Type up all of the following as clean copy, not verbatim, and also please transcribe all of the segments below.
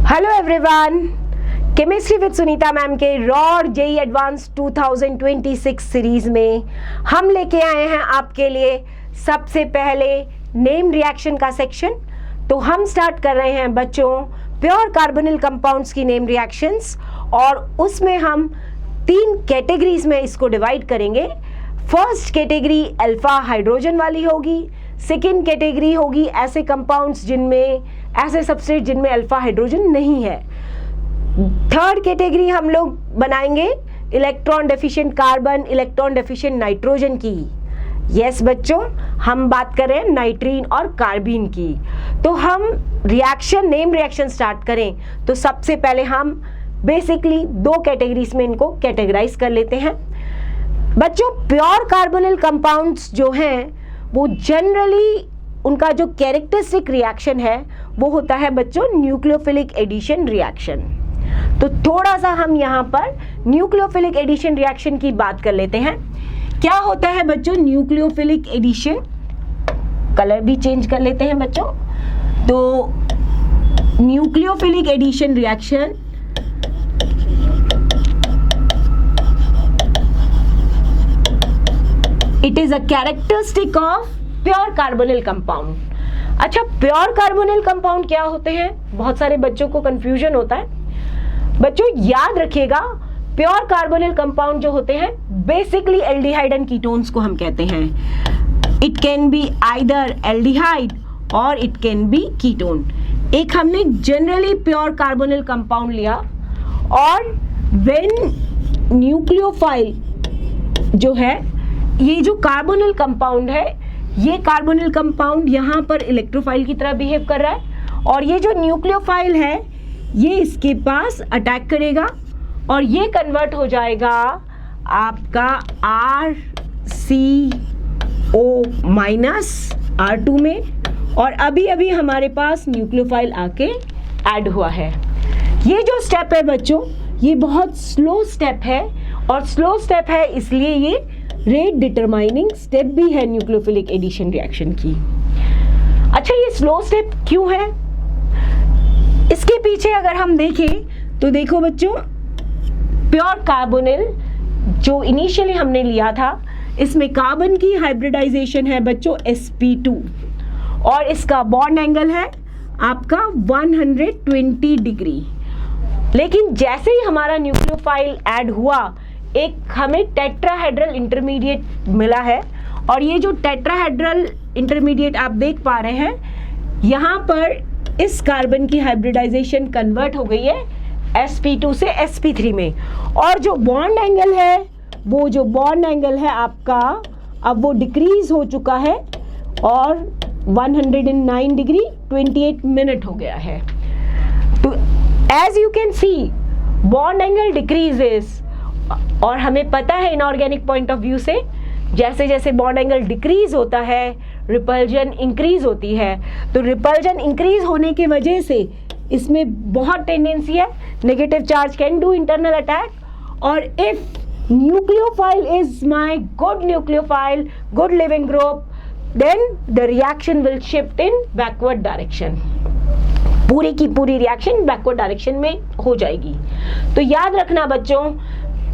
Hello everyone, chemistry with Sunita ma'am के rod JEE advance 2026 series में हम लेके आए हैं आपके लिए सबसे पहले नेम रिएक्शन का सेक्शन। तो हम स्टार्ट कर रहे हैं बच्चों प्योर कार्बोनिल कंपाउंड्स की नेम रिएक्शंस, और उसमें हम 3 कैटेगरीज में इसको डिवाइड करेंगे। फर्स्ट कैटेगरी अल्फा हाइड्रोजन वाली होगी, सेकेंड कैटेगरी होगी ऐसे कंपाउंड्स जिनमें ऐसे सबस्ट्रेट जिनमें अल्फा हाइड्रोजन नहीं है। थर्ड कैटेगरी हम लोग बनाएंगे electron deficient carbon, electron deficient nitrogen की। यस बच्चों, हम बात कर रहे हैं नाइट्रीन और कार्बीन की। तो हम रिएक्शन नेम रिएक्शन स्टार्ट करें तो सबसे पहले हम बेसिकली 2 कैटेगरीज में इनको कैटेगराइज कर लेते हैं। बच्चों प्योर कार्बोनिल कंपाउंड्स जो हैं वो जनरली उनका जो कैरेक्टरिस्टिक रिएक्शन है वो होता है बच्चों न्यूक्लियोफिलिक एडिशन रिएक्शन। तो थोड़ा सा हम यहाँ पर न्यूक्लियोफिलिक एडिशन रिएक्शन की बात कर लेते हैं। क्या होता है बच्चों न्यूक्लियोफिलिक एडिशन? कलर भी चेंज कर लेते हैं बच्चों। तो nucleophilic addition reaction it is a characteristic of pure carbonyl compound. अच्छा, प्योर कार्बोनिल कंपाउंड क्या होते हैं? बहुत सारे बच्चों को कंफ्यूजन होता है। बच्चों याद रखिएगा, प्योर कार्बोनिल कंपाउंड जो होते हैं बेसिकली एल्डिहाइड एंड कीटोन्स को हम कहते हैं। It can be either aldehyde और इट कैन बी कीटोन। एक हमने जनरली प्योर कार्बोनिल कंपाउंड लिया, और व्हेन न्यूक्लियोफाइल जो है, ये जो कार्बोनिल कंपाउंड है, ये कार्बोनिल कंपाउंड यहाँ पर इलेक्ट्रोफाइल की तरह बिहेव कर रहा है, और ये जो न्यूक्लियोफाइल है ये इसके पास अटैक करेगा और ये कन्वर्ट हो जाएगा आपका RCO- में, और अभी अभी हमारे पास न्यूक्लियोफाइल आके ऐड हुआ है। ये जो स्टेप है बच्चों ये बहुत स्लो स्टेप है, और स्लो स्टेप है इसलिए ये रेट डिटरमाइनिंग स्टेप भी है न्यूक्लियोफिलिक एडिशन रिएक्शन की। अच्छा, ये स्लो स्टेप क्यों है? इसके पीछे अगर हम देखें तो देखो बच्चों, प्योर कार्बोनिल जो इनिशियली हमने लिया था इसमें कार्बन की हाइब्रिडाइजेशन है बच्चों sp2, और इसका बॉन्ड एंगल है आपका 120 डिग्री। लेकिन जैसे ही हमारा न्यूक्लियोफाइल ऐड हुआ, एक हमें टेट्राहेड्रल इंटरमीडिएट मिला है, और ये जो टेट्राहेड्रल इंटरमीडिएट आप देख पा रहे हैं, यहाँ पर इस कार्बन की हाइब्रिडाइजेशन कन्वर्ट हो गई है sp2 से sp3 में, और जो बॉन्ड एंगल है वो जो बॉन्ड एंगल है आपका अब वो डिक्रीज हो चुका है, और 109 डिग्री 28 मिनट हो गया है। तो as you can see bond angle decreases, और हमें पता है इनऑर्गेनिक पॉइंट ऑफ व्यू से जैसे जैसे बॉन्ड एंगल डिक्रीज होता है रिपल्जन इंक्रीज होती है। तो रिपल्जन इंक्रीज होने की वजह से इसमें बहुत टेंडेंसी है negative charge can do internal attack, और if nucleophile is my good nucleophile, good leaving group, then the reaction will shift in backward direction. पूरी की पूरी रिएक्शन बैकवर्ड डायरेक्शन में हो जाएगी। तो याद रखना बच्चों,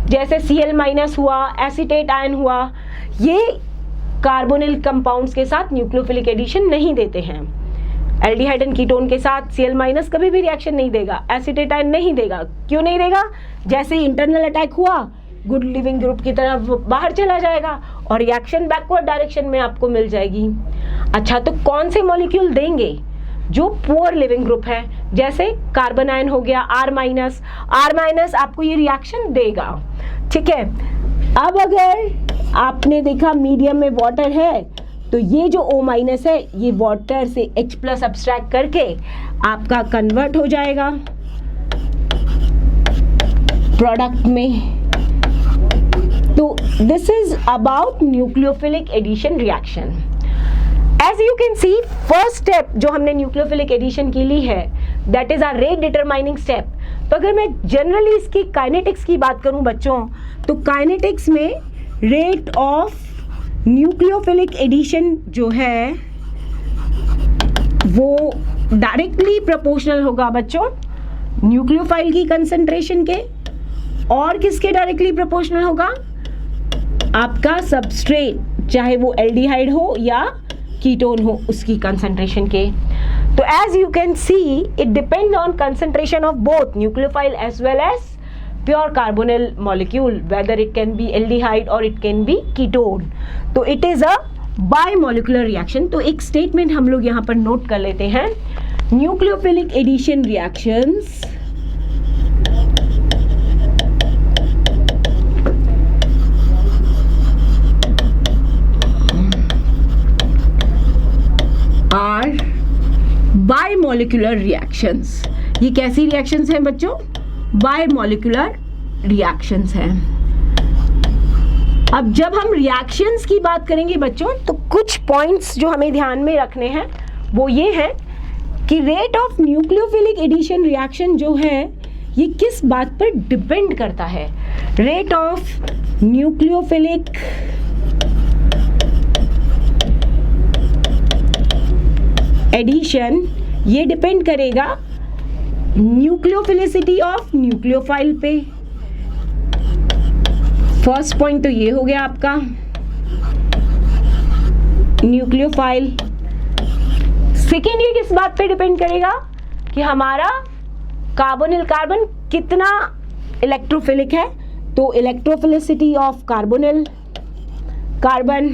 जैसे Cl- हुआ, एसीटेट आयन हुआ, ये कार्बोनिल कंपाउंड्स के साथ न्यूक्लियोफिलिक एडिशन नहीं देते हैं। एल्डिहाइड एंड कीटोन के साथ Cl- कभी भी रिएक्शन नहीं देगा, एसीटेट आयन नहीं देगा। क्यों नहीं देगा? जैसे ही इंटरनल अटैक हुआ गुड लिविंग ग्रुप की तरफ बाहर चला जाएगा और रिएक्शन बैकवर्ड डायरेक्शन में आपको मिल जाएगी। अच्छा, तो कौन से मॉलिक्यूल देंगे? जो पुअर लिविंग ग्रुप है, जैसे कार्बन आयन हो गया R- आपको ये रिएक्शन देगा। ठीक है, अब अगर आपने देखा मीडियम में वाटर है तो ये जो O- है ये वाटर से H+ सब्सट्रैक्ट करके आपका कन्वर्ट हो जाएगा प्रोडक्ट में। तो this is about nucleophilic addition reaction. As you can see first step जो हमने न्यूक्लियोफिलिक एडिशन की ली है that is our rate determining step. तो अगर मैं जनरली इसकी काइनेटिक्स की बात करूं बच्चों, तो काइनेटिक्स में रेट ऑफ न्यूक्लियोफिलिक एडिशन जो है वो डायरेक्टली प्रोपोर्शनल होगा बच्चों न्यूक्लियोफाइल की कंसंट्रेशन के और किसके डायरेक्टली प्रोपोर्शनल होगा? आपका सबस्ट्रेट, चाहे वो एल्डिहाइड हो या कीटोन हो, उसकी कंसंट्रेशन के। तो as you can see it depend on concentration of both nucleophile as well as pure carbonyl molecule, whether it can be aldehyde or it can be ketone. तो it is a bimolecular reaction. तो एक statement हम लोग यहाँ पर note कर लेते हैं, nucleophilic addition reactions are bimolecular reactions. ये कैसी reactions हैं बच्चों? बायमोलिकुलर रिएक्शंस हैं। अब जब हम रिएक्शंस की बात करेंगे बच्चों, तो कुछ पॉइंट्स जो हमें ध्यान में रखने हैं वो ये हैं कि rate of nucleophilic addition reaction जो है ये किस बात पर डिपेंड करता है। रेट ऑफ न्यूक्लियोफिलिक एडिशन ये डिपेंड करेगा न्यूक्लियोफिलिसिटी ऑफ न्यूक्लियोफाइल पे। फर्स्ट पॉइंट तो ये हो गया आपका न्यूक्लियोफाइल। सेकेंड ये किस बात पे डिपेंड करेगा कि हमारा कार्बोनिल कार्बन कितना इलेक्ट्रोफिलिक है, तो electrophilicity of carbonyl carbon.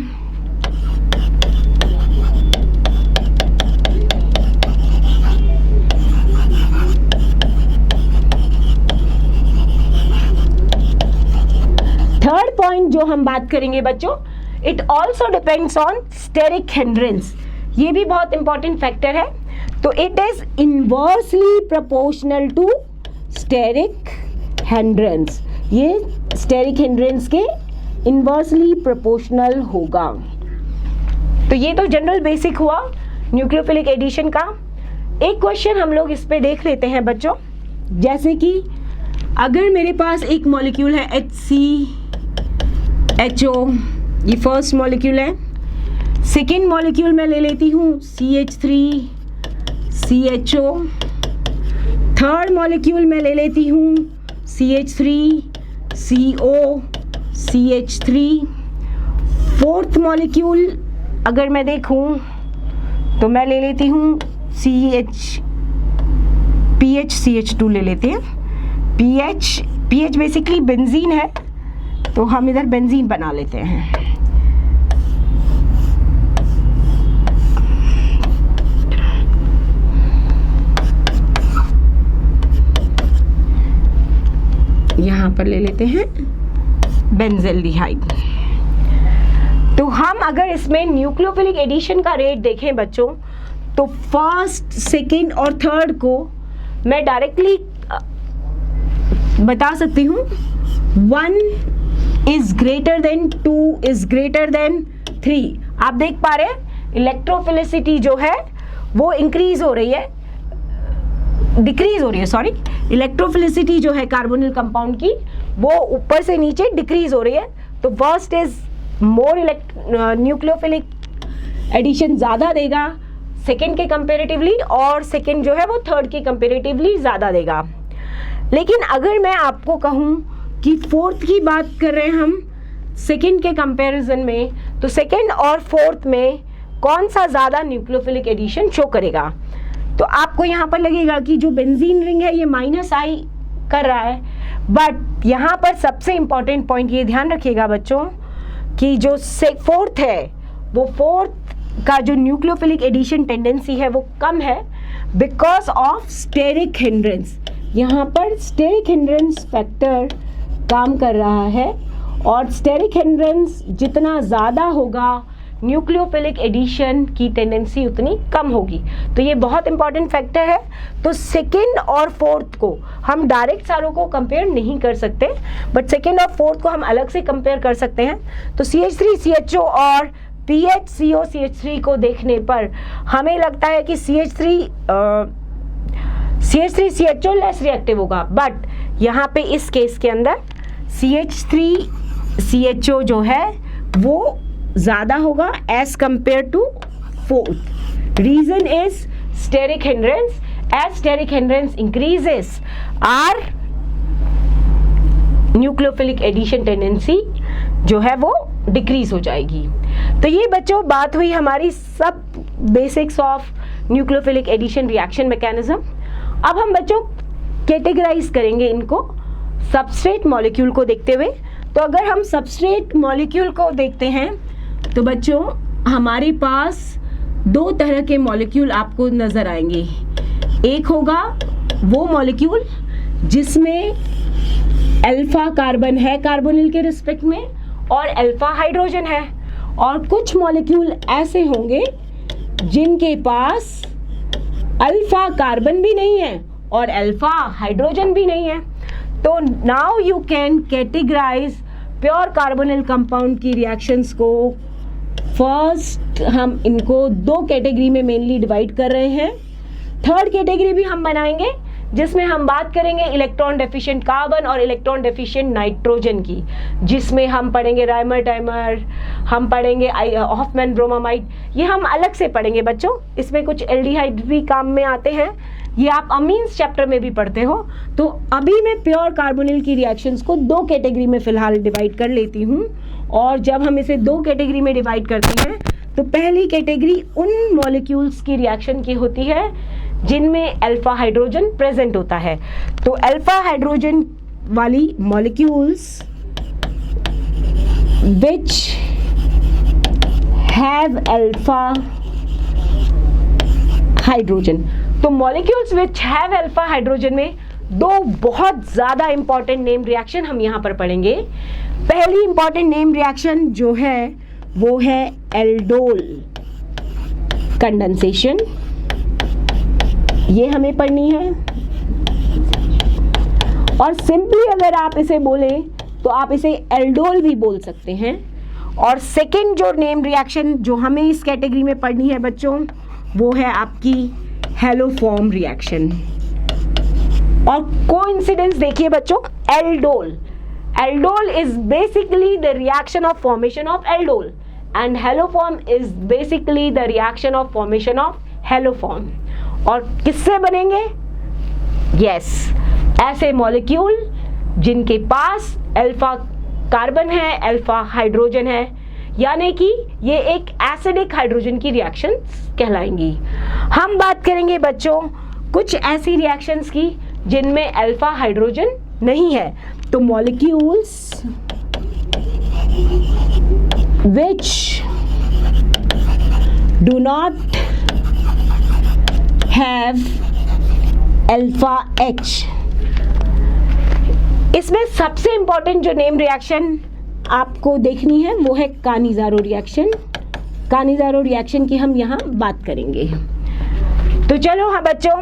Third point जो हम बात करेंगे बच्चों, it also depends on steric hindrance. ये भी बहुत इंपॉर्टेंट फैक्टर है। तो it is inversely proportional to steric hindrance. ये स्टेरिक हिंड्रेंस के इनवर्सली प्रोपोर्शनल होगा। तो ये तो जनरल बेसिक हुआ न्यूक्लियोफिलिक एडिशन का। एक क्वेश्चन हम लोग इस पे देख लेते हैं बच्चों, जैसे कि अगर मेरे पास एक मॉलिक्यूल है HCHO, ये फर्स्ट मॉलिक्यूल है। सेकेंड मॉलिक्यूल मैं ले लेती हूँ CH3CHO। थर्ड मॉलिक्यूल मैं ले लेती हूँ CH3COCH3। फोर्थ मॉलिक्यूल अगर मैं देखूँ तो मैं ले लेती हूँ PHCH2 ले लेते हैं। PH बेसिकली बेंजीन है, तो हम इधर बेंजीन बना लेते हैं। यहाँ पर ले लेते हैं बेंजल्डिहाइड। तो हम अगर इसमें न्यूक्लियोफिलिक एडिशन का रेट देखें बच्चों, तो फर्स्ट, सेकेंड और थर्ड को मैं डायरेक्टली बता सकती हूँ। 1 is greater than 2 is greater than 3। आप देख पा रहे हैं इलेक्ट्रोफिलिसिटी जो है वो इंक्रीज हो रही है, डिक्रीज हो रही है, सॉरी। इलेक्ट्रोफिलिसिटी जो है कार्बोनिल कंपाउंड की वो ऊपर से नीचे डिक्रीज हो रही है। तो first is more nucleophilic addition ज़्यादा देगा सेकेंड के कंपेरेटिवली, और सेकेंड जो है वो थर्ड के कंपेरेटिवली ज़्यादा देगा। लेकिन अगर मैं आपको कहूँ कि फोर्थ की बात कर रहे हैं हम सेकेंड के कंपैरिजन में, तो सेकेंड और फोर्थ में कौन सा ज़्यादा न्यूक्लियोफिलिक एडिशन शो करेगा, तो आपको यहाँ पर लगेगा कि जो बेंजीन रिंग है ये -I कर रहा है। बट यहाँ पर सबसे इम्पॉर्टेंट पॉइंट ये ध्यान रखिएगा बच्चों कि जो फोर्थ है वो फोर्थ का जो न्यूक्लियोफिलिक एडिशन टेंडेंसी है वो कम है बिकॉज ऑफ स्टेरिक हिंड्रेंस। यहाँ पर स्टेरिक हिंड्रेंस फैक्टर काम कर रहा है, और स्टेरिक हिंड्रेंस जितना ज़्यादा होगा न्यूक्लियोफिलिक एडिशन की टेंडेंसी उतनी कम होगी। तो ये बहुत इंपॉर्टेंट फैक्टर है। तो सेकेंड और फोर्थ को हम डायरेक्ट सारों को कंपेयर नहीं कर सकते, बट सेकेंड और फोर्थ को हम अलग से कंपेयर कर सकते हैं। तो CH3CHO और PHCOCH3 को देखने पर हमें लगता है कि CH3CHO लेस रिएक्टिव होगा, बट यहाँ पे इस केस के अंदर CH3CHO जो है वो ज़्यादा होगा as compare to fourth. Reason is steric hindrance as steric hindrance increases, our nucleophilic addition tendency जो है वो डिक्रीज हो जाएगी। तो ये बच्चों बात हुई हमारी सब basics of nucleophilic addition reaction mechanism. अब हम बच्चों कैटेगराइज करेंगे इनको सबस्ट्रेट मॉलिक्यूल को देखते हुए। तो अगर हम सबस्ट्रेट मॉलिक्यूल को देखते हैं तो बच्चों हमारे पास दो तरह के मॉलिक्यूल आपको नजर आएंगे। एक होगा वो मॉलिक्यूल जिसमें अल्फा कार्बन है कार्बोनिल के रिस्पेक्ट में और अल्फा हाइड्रोजन है, और कुछ मॉलिक्यूल ऐसे होंगे जिनके पास अल्फा कार्बन भी नहीं है और अल्फा हाइड्रोजन भी नहीं है। तो now you can categorize pure carbonyl compound की रिएक्शंस को। फर्स्ट हम इनको दो कैटेगरी में मेनली डिवाइड कर रहे हैं। थर्ड कैटेगरी भी हम बनाएंगे जिसमें हम बात करेंगे इलेक्ट्रॉन डेफिशिएंट कार्बन और इलेक्ट्रॉन डेफिशिएंट नाइट्रोजन की, जिसमें हम पढ़ेंगे राइमर टाइमर, हम पढ़ेंगे हॉफमैन ब्रोमामाइड, ये हम अलग से पढ़ेंगे बच्चों। इसमें कुछ एल्डिहाइड भी काम में आते हैं, ये आप अमीन्स चैप्टर में भी पढ़ते हो। तो अभी मैं प्योर कार्बोनिल की रिएक्शंस को दो कैटेगरी में फिलहाल डिवाइड कर लेती हूँ। और जब हम इसे दो कैटेगरी में डिवाइड करते हैं तो पहली कैटेगरी उन मॉलिक्यूल्स की रिएक्शन की होती है जिनमें अल्फा हाइड्रोजन प्रेजेंट होता है। तो अल्फा हाइड्रोजन वाली molecules which have alpha hydrogen. तो molecules which have alpha hydrogen में दो बहुत ज्यादा इंपॉर्टेंट नेम रिएक्शन हम यहां पर पढ़ेंगे। पहली इंपॉर्टेंट नेम रिएक्शन जो है वो है एल्डोल कंडेंसेशन, ये हमें पढ़नी है। और सिंपली अगर आप इसे बोलें तो आप इसे एल्डोल भी बोल सकते हैं। और सेकेंड जो नेम रिएक्शन जो हमें इस कैटेगरी में पढ़नी है बच्चों वो है आपकी हेलोफॉर्म रिएक्शन। और कोइंसिडेंस देखिए बच्चों, aldol is basically the reaction of formation of aldol and haloform is basically the reaction of formation of haloform. और किससे बनेंगे? यस, ऐसे मॉलिक्यूल जिनके पास अल्फा कार्बन है, अल्फा हाइड्रोजन है, यानी कि ये एक एसिडिक हाइड्रोजन की रिएक्शंस कहलाएंगी। हम बात करेंगे बच्चों कुछ ऐसी रिएक्शंस की जिनमें अल्फा हाइड्रोजन नहीं है। तो molecules which do not have alpha H। इसमें सबसे इंपॉर्टेंट जो नेम रिएक्शन आपको देखनी है वो है कानिज़ारो रिएक्शन। कानिज़ारो रिएक्शन की हम यहाँ बात करेंगे। तो चलो हाँ बच्चों,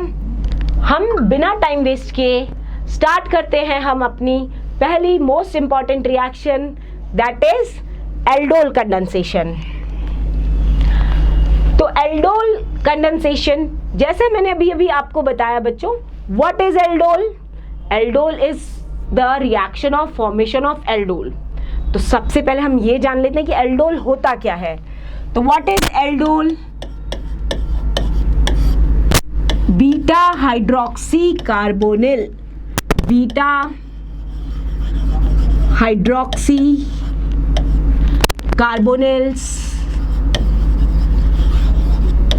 हम बिना टाइम वेस्ट किए स्टार्ट करते हैं हम अपनी पहली most important reaction, that is aldol condensation. तो एल्डोल कंडेंसेशन जैसे मैंने अभी आपको बताया बच्चों, what is aldol? Aldol is the reaction of formation of aldol. तो सबसे पहले हम ये जान लेते हैं कि एल्डोल होता क्या है। तो what is aldol? Beta hydroxy carbonyl, beta hydroxy carbonyls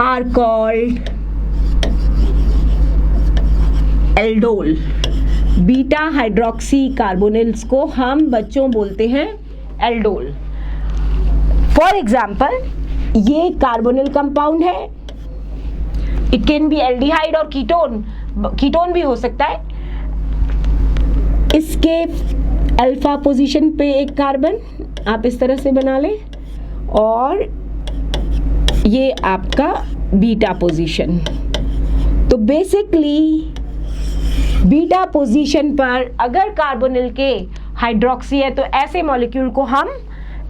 are called aldol। Beta hydroxy carbonyls को हम बच्चों बोलते हैं एल्डोल। फॉर एग्जाम्पल ये कार्बोनिल कंपाउंड है, इट कैन बी एल्डिहाइड और कीटोन भी हो सकता है। इसके अल्फा पोजीशन पे एक कार्बन आप इस तरह से बना लें और ये आपका बीटा पोजीशन। तो बेसिकली बीटा पोजीशन पर अगर कार्बोनिल के हाइड्रोक्सी है तो ऐसे मॉलिक्यूल को हम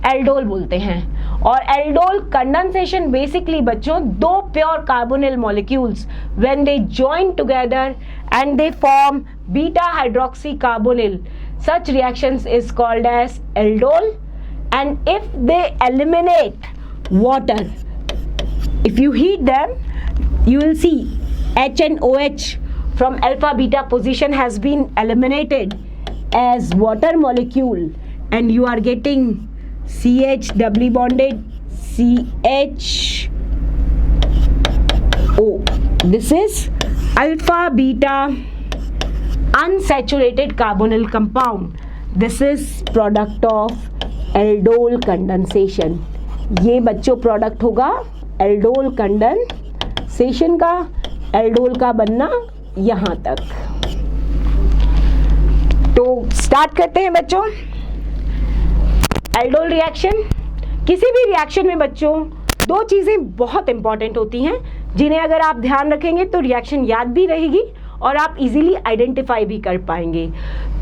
एल्डोल बोलते हैं। और एल्डोल कंडेंसेशन बेसिकली बच्चों दो pure carbonyl molecules when they join together and they form beta hydroxy carbonyl, such reactions is called as aldol। and if they eliminate water, if you heat them you will see H and OH from alpha beta position has been eliminated as water molecule, and you are getting CH doubly bonded CHO. This is alpha beta unsaturated carbonyl compound. This is product of aldol condensation. ये बच्चों product होगा aldol condensation का, aldol का बनना यहाँ तक। तो start करते हैं बच्चों एल्डोल रिएक्शन। किसी भी रिएक्शन में बच्चों दो चीजें बहुत इंपॉर्टेंट होती हैं जिन्हें अगर आप ध्यान रखेंगे तो रिएक्शन याद भी रहेगी और आप इजीली आइडेंटिफाई भी कर पाएंगे।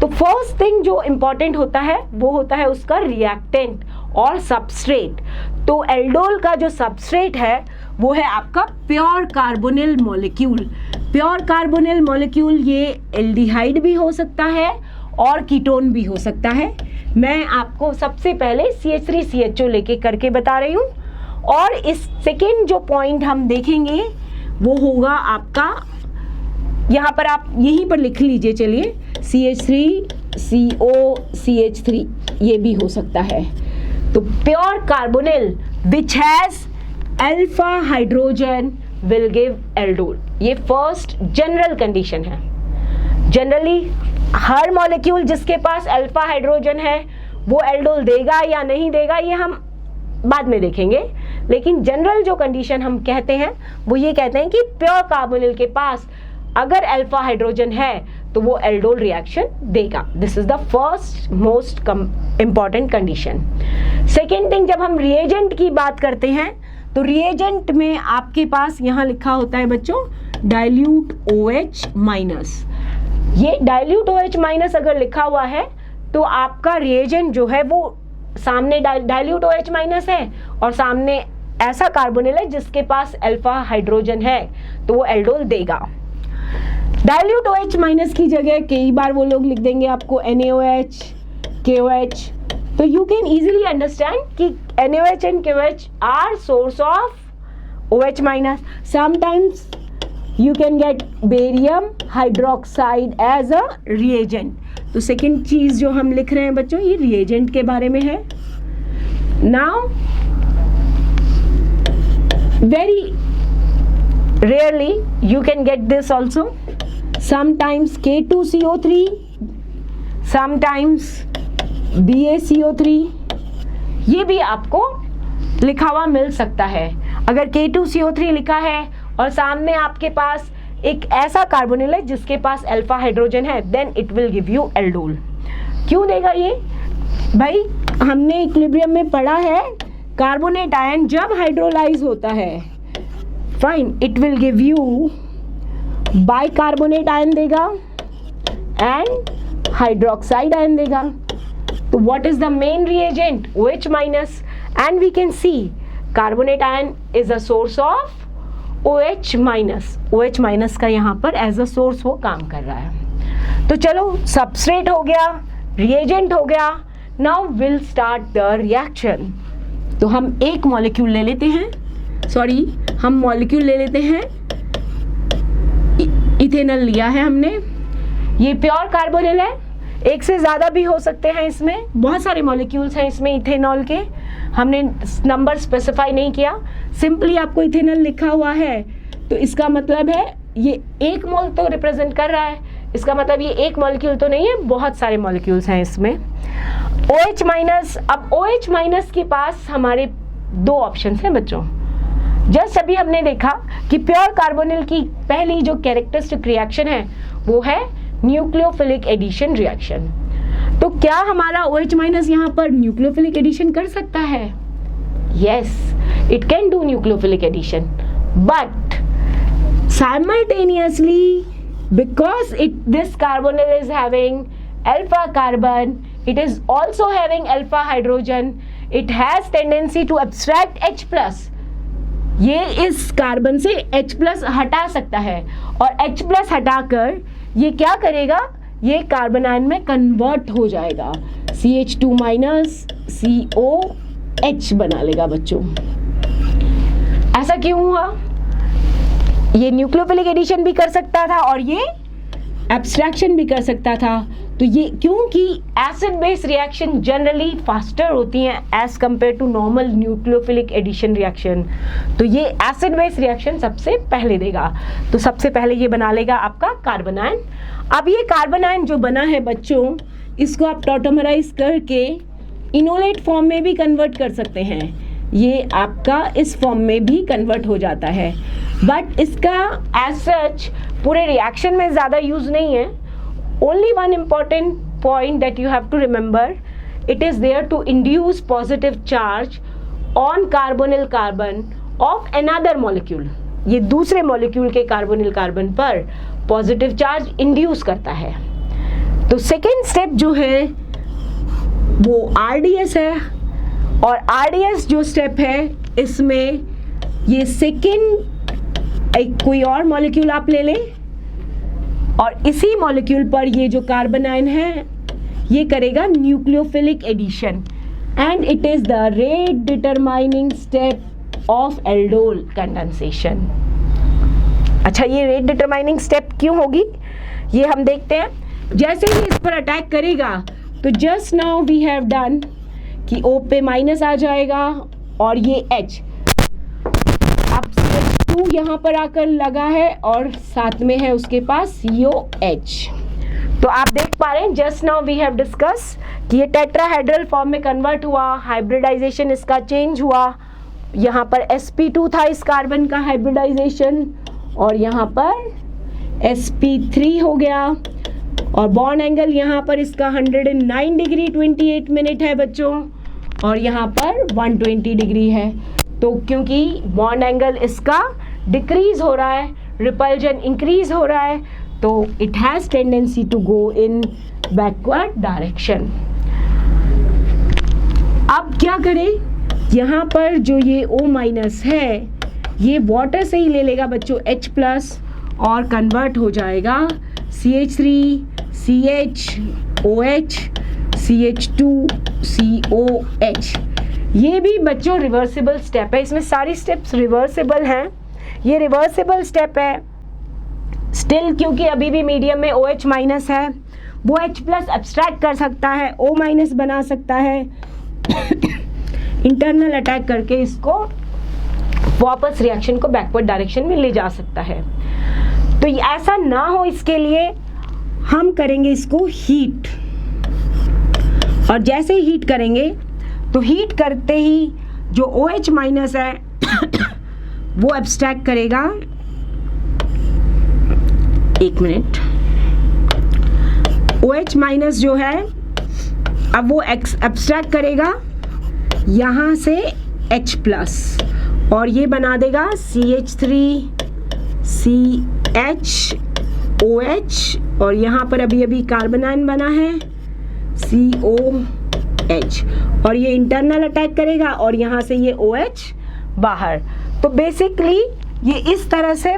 तो फर्स्ट थिंग जो इंपॉर्टेंट होता है वो होता है उसका रिएक्टेंट और सबस्ट्रेट। तो एल्डोल का जो सबस्ट्रेट है वो है आपका pure carbonyl molecule. Pure carbonyl molecule ये एल्डिहाइड भी हो सकता है और कीटोन भी हो सकता है। मैं आपको सबसे पहले CH3CHO लेके करके बता रही हूँ, और इस सेकेंड जो पॉइंट हम देखेंगे वो होगा आपका, यहाँ पर आप यहीं पर लिख लीजिए, चलिए CH3COCH3 ये भी हो सकता है। तो pure carbonyl which has alpha hydrogen will give aldol. ये फर्स्ट जनरल कंडीशन है। जनरली हर मॉलिक्यूल जिसके पास अल्फा हाइड्रोजन है वो एल्डोल देगा या नहीं देगा ये हम बाद में देखेंगे, लेकिन जनरल जो कंडीशन हम कहते हैं वो ये कहते हैं कि प्योर कार्बोनिल के पास अगर अल्फा हाइड्रोजन है तो वो एल्डोल रिएक्शन देगा। This is the first most important condition. Second thing, जब हम रिएजेंट की बात करते हैं तो रिएजेंट में आपके पास यहाँ लिखा होता है बच्चों डाइल्यूट OH माइनस। ये डाइल्यूट OH माइनस अगर लिखा हुआ है तो आपका रिएजेंट जो है वो सामने डाइल्यूट OH माइनस है और सामने ऐसा कार्बोनिल है जिसके पास अल्फा हाइड्रोजन है तो वो एल्डोल देगा। डाइल्यूट OH माइनस की जगह कई बार वो लोग लिख देंगे आपको NaOH, KOH। तो यू कैन इजीली अंडरस्टैंड कि NaOH and KOH are source of OH minus. Sometimes you can get barium hydroxide as a reagent। तो सेकेंड चीज जो हम लिख रहे हैं बच्चों ये रिएजेंट के बारे में है। Now very rarely you can get this also, sometimes K2CO3, sometimes BaCO3, ये भी आपको लिखा हुआ मिल सकता है। अगर K2CO3 लिखा है और सामने आपके पास एक ऐसा कार्बोनिल है जिसके पास अल्फा हाइड्रोजन है, then it will give you aldol. क्यों देगा ये? भाई हमने इक्विलिब्रियम में पढ़ा है कार्बोनेट आयन जब हाइड्रोलाइज होता है, fine, it will give you bicarbonate ion देगा एंड हाइड्रोक्साइड आयन देगा। तो what is the main reagent? OH minus, and we can see carbonate ion is a source of OH minus. OH minus का यहाँ पर as a source वो काम कर रहा है। तो चलो सबस्ट्रेट हो गया, रिएजेंट हो गया, now will start the reaction. तो हम एक मॉलिक्यूल ले लेते हैं, सॉरी हम मॉलिक्यूल ले लेते हैं, इथेनॉल लिया है हमने। ये प्योर कार्बोनिल है, एक से ज़्यादा भी हो सकते हैं, इसमें बहुत सारे मॉलिक्यूल्स हैं इसमें इथेनॉल के, हमने नंबर स्पेसिफाई नहीं किया, सिंपली आपको इथेनॉल लिखा हुआ है तो इसका मतलब है ये एक मोल तो रिप्रेजेंट कर रहा है, इसका मतलब ये एक मॉलिक्यूल तो नहीं है, बहुत सारे मॉलिक्यूल्स हैं इसमें। OH माइनस, अब OH माइनस के पास हमारे दो ऑप्शंस हैं बच्चों। जस्ट अभी हमने देखा कि प्योर कार्बोनिल की पहली जो कैरेक्टरिस्टिक रिएक्शन है वो है न्यूक्लियोफिलिक एडिशन रिएक्शन। तो क्या हमारा OH माइनस यहाँ पर न्यूक्लियोफिलिक एडिशन कर सकता है? Yes, it can do nucleophilic addition, but simultaneously because this carbonyl is having alpha carbon, it is also having alpha hydrogen, it has tendency to abstract H+। ये इस carbon से H+ हटा सकता है और H+ हटाकर ये क्या करेगा, ये कार्बन आयन में कन्वर्ट हो जाएगा, CH2- COH बना लेगा बच्चों। ऐसा क्यों हुआ? ये न्यूक्लियोफिलिक एडिशन भी कर सकता था और ये एब्स्ट्रैक्शन भी कर सकता था। तो ये क्योंकि acid base reaction generally faster होती हैं as compare to normal nucleophilic addition reaction, तो ये एसिड बेस रिएक्शन सबसे पहले देगा। तो सबसे पहले ये बना लेगा आपका कार्बन आयन। अब ये कार्बन आयन जो बना है बच्चों, इसको आप टॉटोमराइज करके इनोलेट फॉर्म में भी कन्वर्ट कर सकते हैं। ये आपका इस फॉर्म में भी कन्वर्ट हो जाता है, बट इसका एज सच पूरे रिएक्शन में ज़्यादा यूज़ नहीं है। Only one important point that you have to remember, it is there to induce positive charge on carbonyl carbon of another molecule. ये दूसरे मॉलिक्यूल के कार्बोनिल कार्बन पर पॉजिटिव चार्ज इंड्यूस करता है। तो सेकेंड स्टेप जो है वो RDS है, और RDS जो स्टेप है इसमें ये सेकेंड एक कोई और मॉलिक्यूल आप ले लें और इसी मॉलिक्यूल पर ये जो कार्बन आयन है ये करेगा nucleophilic addition, and it is the rate determining step of aldol condensation. अच्छा, ये रेट डिटरमाइनिंग स्टेप क्यों होगी ये हम देखते हैं। जैसे ही इस पर अटैक करेगा तो just now we have done कि O पे माइनस आ जाएगा और ये H अब CO2 यहाँ पर आकर लगा है और साथ में है उसके पास COH। तो आप देख पा रहे हैं just now we have discuss कि ये टेट्राहेड्रल फॉर्म में कन्वर्ट हुआ, हाइब्रिडाइजेशन इसका चेंज हुआ। यहाँ पर sp2 था इस कार्बन का हाइब्रिडाइजेशन और यहाँ पर sp3 हो गया, और बॉन्ड एंगल यहाँ पर इसका 109 डिग्री 28 मिनट है बच्चों, और यहाँ पर 120 डिग्री है। तो क्योंकि बॉन्ड एंगल इसका डिक्रीज हो रहा है, रिपल्जन इंक्रीज हो रहा है, तो it has tendency to go in backward direction. अब क्या करें, यहाँ पर जो ये O- है ये वाटर से ही ले लेगा बच्चों H+ और कन्वर्ट हो जाएगा CH3 CH OH CH2 COH। ये भी बच्चों रिवर्सिबल स्टेप है, इसमें सारी स्टेप्स रिवर्सिबल हैं। ये रिवर्सिबल स्टेप है स्टिल, क्योंकि अभी भी मीडियम में OH- है, वो H+ एब्स्ट्रैक्ट कर सकता है, O- बना सकता है इंटरनल अटैक करके इसको वापस रिएक्शन को बैकवर्ड डायरेक्शन में ले जा सकता है। तो ऐसा ना हो इसके लिए हम करेंगे इसको हीट, और जैसे ही हीट करेंगे तो हीट करते ही जो OH- है वो एब्स्ट्रैक्ट करेगा, एक मिनट, OH- जो है अब वो एब्स्ट्रैक्ट करेगा यहाँ से H+ और ये बना देगा CH3 CH OH, और यहाँ पर अभी अभी कार्बन आयन बना है COH, और ये इंटरनल अटैक करेगा और यहाँ से ये OH बाहर। तो बेसिकली ये इस तरह से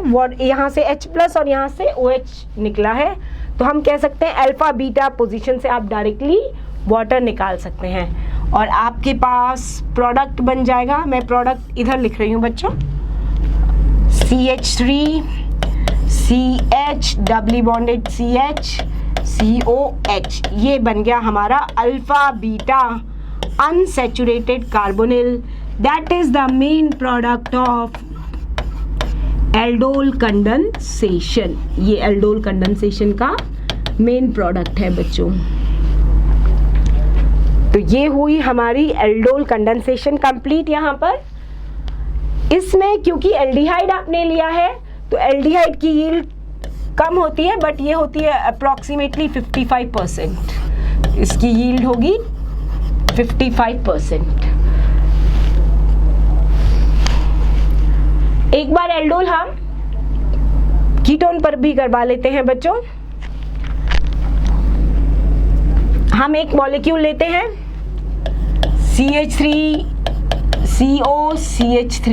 यहाँ से H+ और यहाँ से OH निकला है। तो हम कह सकते हैं अल्फा बीटा पोजीशन से आप डायरेक्टली वाटर निकाल सकते हैं और आपके पास प्रोडक्ट बन जाएगा। मैं प्रोडक्ट इधर लिख रही हूँ बच्चों, CH3 CH doubly bonded CH COH, ये बन गया हमारा alpha beta unsaturated carbonyl, that is the main product of aldol condensation. ये एल्डोल कंडेंसेशन का मेन प्रोडक्ट है बच्चों। तो ये हुई हमारी एल्डोल कंडेंसेशन कंप्लीट। यहाँ पर इसमें क्योंकि एल्डिहाइड आपने लिया है तो एल्डिहाइड की यील्ड कम होती है, बट ये होती है अप्रॉक्सीमेटली 55%, इसकी यील्ड होगी 55%। एक बार एल्डोल हम कीटोन पर भी करवा लेते हैं बच्चों। हम एक मॉलिक्यूल लेते हैं CH3 COCH3।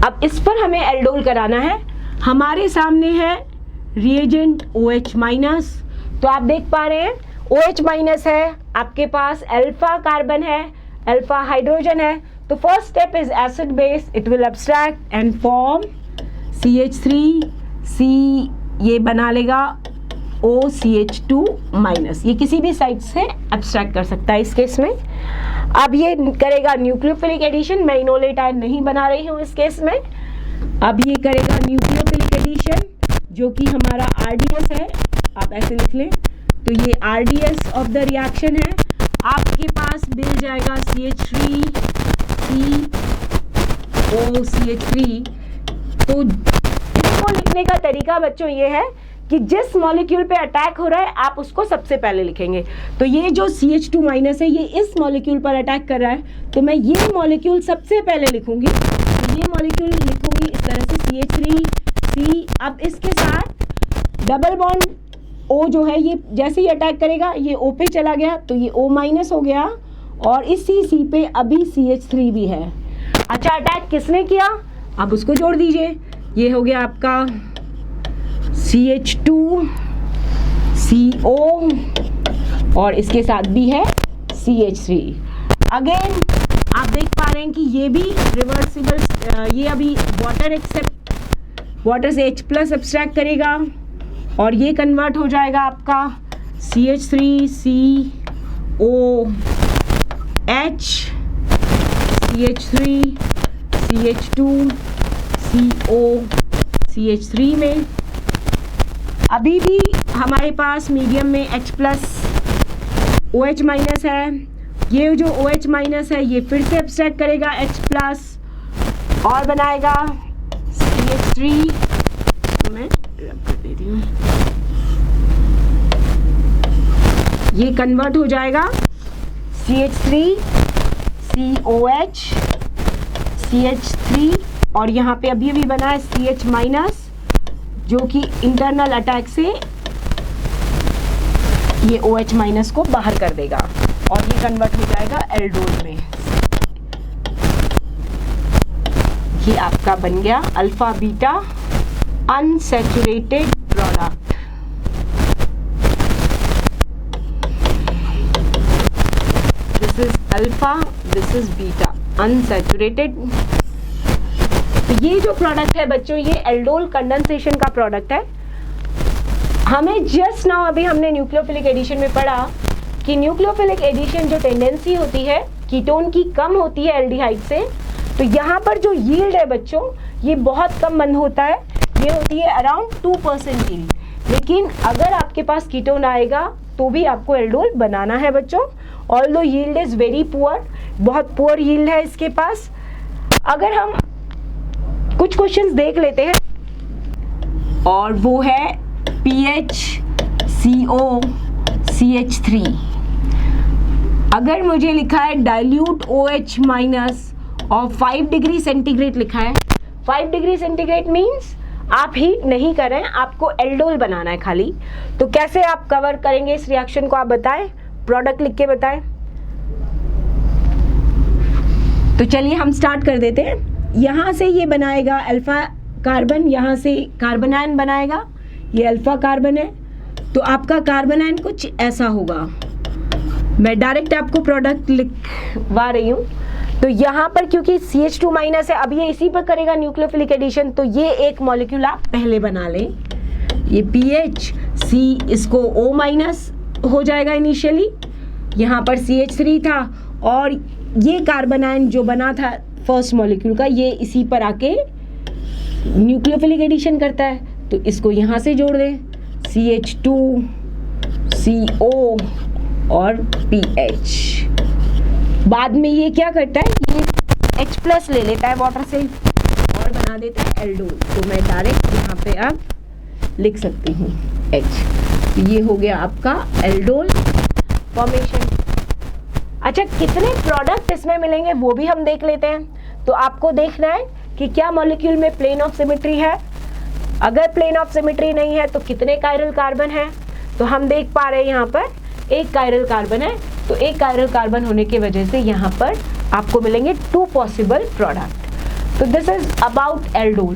अब इस पर हमें एल्डोल कराना है। हमारे सामने है रिएजेंट OH-, तो आप देख पा रहे हैं OH- है, आपके पास अल्फा कार्बन है, अल्फा हाइड्रोजन है, तो first step is acid base, it will abstract and form CH3, ये बना लेगा OCH2 माइनस, ये किसी भी साइड से एब्स्ट्रैक्ट कर सकता है इस केस में। अब ये करेगा न्यूक्लियोफिलिक एडिशन, मैं इनोलेट आयन नहीं बना रही हूँ इस केस में। अब ये करेगा न्यूक्लियोफिलिक एडिशन जो कि हमारा RDS है, आप ऐसे लिख लें। तो ये RDS ऑफ द रिएक्शन है, आपके पास मिल जाएगा CH3COCH3। तो इसको लिखने का तरीका बच्चों ये है कि जिस मॉलिक्यूल पे अटैक हो रहा है आप उसको सबसे पहले लिखेंगे। तो ये जो CH2 माइनस है ये इस मॉलिक्यूल पर अटैक कर रहा है, तो मैं ये मॉलिक्यूल सबसे पहले लिखूंगी। तो ये मॉलिक्यूल लिखूंगी इस तरह से CH3C। अब इसके साथ डबल बॉन्ड O जो है ये जैसे ही अटैक करेगा ये O पे चला गया, तो ये O माइनस हो गया और इसी C पे अभी CH3 भी है। अच्छा, अटैक किसने किया, आप उसको जोड़ दीजिए। ये हो गया आपका CH2CO और इसके साथ भी है CH3। अगेन आप देख पा रहे हैं कि ये भी रिवर्सिबल, ये अभी वाटर से H+ एब्स्ट्रैक्ट करेगा और ये कन्वर्ट हो जाएगा आपका CH3COH, CH3 CH2CO CH3 में। अभी भी हमारे पास मीडियम में H+ OH माइनस है, ये जो OH माइनस है ये फिर से एब्स्ट्रैक्ट करेगा H+ और बनाएगा CH3। मैं रब कर देती हूँ, ये कन्वर्ट हो जाएगा CH3COH CH3 और यहाँ पे अभी भी बना है CH माइनस जो कि इंटरनल अटैक से ये OH माइनस को बाहर कर देगा और ये कन्वर्ट हो जाएगा एल्डोल में। ये आपका बन गया alpha beta unsaturated product. This is alpha, this is beta unsaturated. तो ये जो प्रोडक्ट है बच्चों ये एल्डोल कंडेंसेशन का प्रोडक्ट है। हमें जस्ट नाउ अभी हमने न्यूक्लियोफिलिक एडिशन में पढ़ा कि न्यूक्लियोफिलिक एडिशन जो टेंडेंसी होती है कीटोन की कम होती है एल्डिहाइड से, तो यहाँ पर जो यील्ड है बच्चों ये बहुत कम मंद होता है, ये होती है अराउंड 2% यील्ड। लेकिन अगर आपके पास कीटोन आएगा तो भी आपको एल्डोल बनाना है बच्चों। Although yield is very poor, बहुत पुअर यील्ड है इसके पास। अगर हम कुछ क्वेश्चंस देख लेते हैं और वो है PHCOCH3। अगर मुझे लिखा है डाइल्यूट OH माइनस और 5 डिग्री सेंटीग्रेड लिखा है, 5 डिग्री सेंटीग्रेड मीन्स आप हीट नहीं कर रहे हैं, आपको एल्डोल बनाना है खाली। तो कैसे आप कवर करेंगे इस रिएक्शन को, आप बताएं, प्रोडक्ट लिख के बताएं। तो चलिए हम स्टार्ट कर देते हैं। यहाँ से ये बनाएगा अल्फा कार्बन, यहाँ से कार्बन आयन बनाएगा, ये अल्फा कार्बन है, तो आपका कार्बन आयन कुछ ऐसा होगा। मैं डायरेक्ट आपको प्रोडक्ट लिखवा रही हूँ। तो यहाँ पर क्योंकि CH2 माइनस है, अब ये इसी पर करेगा न्यूक्लियोफिलिक एडिशन, तो ये एक मॉलिक्यूल आप पहले बना लें। ये PHC इसको O माइनस हो जाएगा इनिशियली, यहाँ पर CH3 था और ये कार्बन आयन जो बना था फर्स्ट मॉलिक्यूल का ये इसी पर आके न्यूक्लियोफिलिक एडिशन करता है, तो इसको यहाँ से जोड़ दें CH2CO और PH। बाद में ये क्या करता है, ये H+ ले लेता है वाटर से और बना देता है एल्डोल। तो मैं डायरेक्ट यहाँ पे अब लिख सकती हूँ H। तो ये हो गया आपका एल्डोल फॉर्मेशन। अच्छा, कितने प्रोडक्ट इसमें मिलेंगे वो भी हम देख लेते हैं। तो आपको देखना है कि क्या मॉलिक्यूल में प्लेन ऑफ सिमेट्री है, अगर प्लेन ऑफ सिमेट्री नहीं है तो कितने कायरल कार्बन है। तो हम देख पा रहे हैं यहाँ पर एक कायरल कार्बन है, तो एक कायरल कार्बन होने की वजह से यहाँ पर आपको मिलेंगे 2 पॉसिबल प्रोडक्ट। तो दिस इज अबाउट एल्डोल।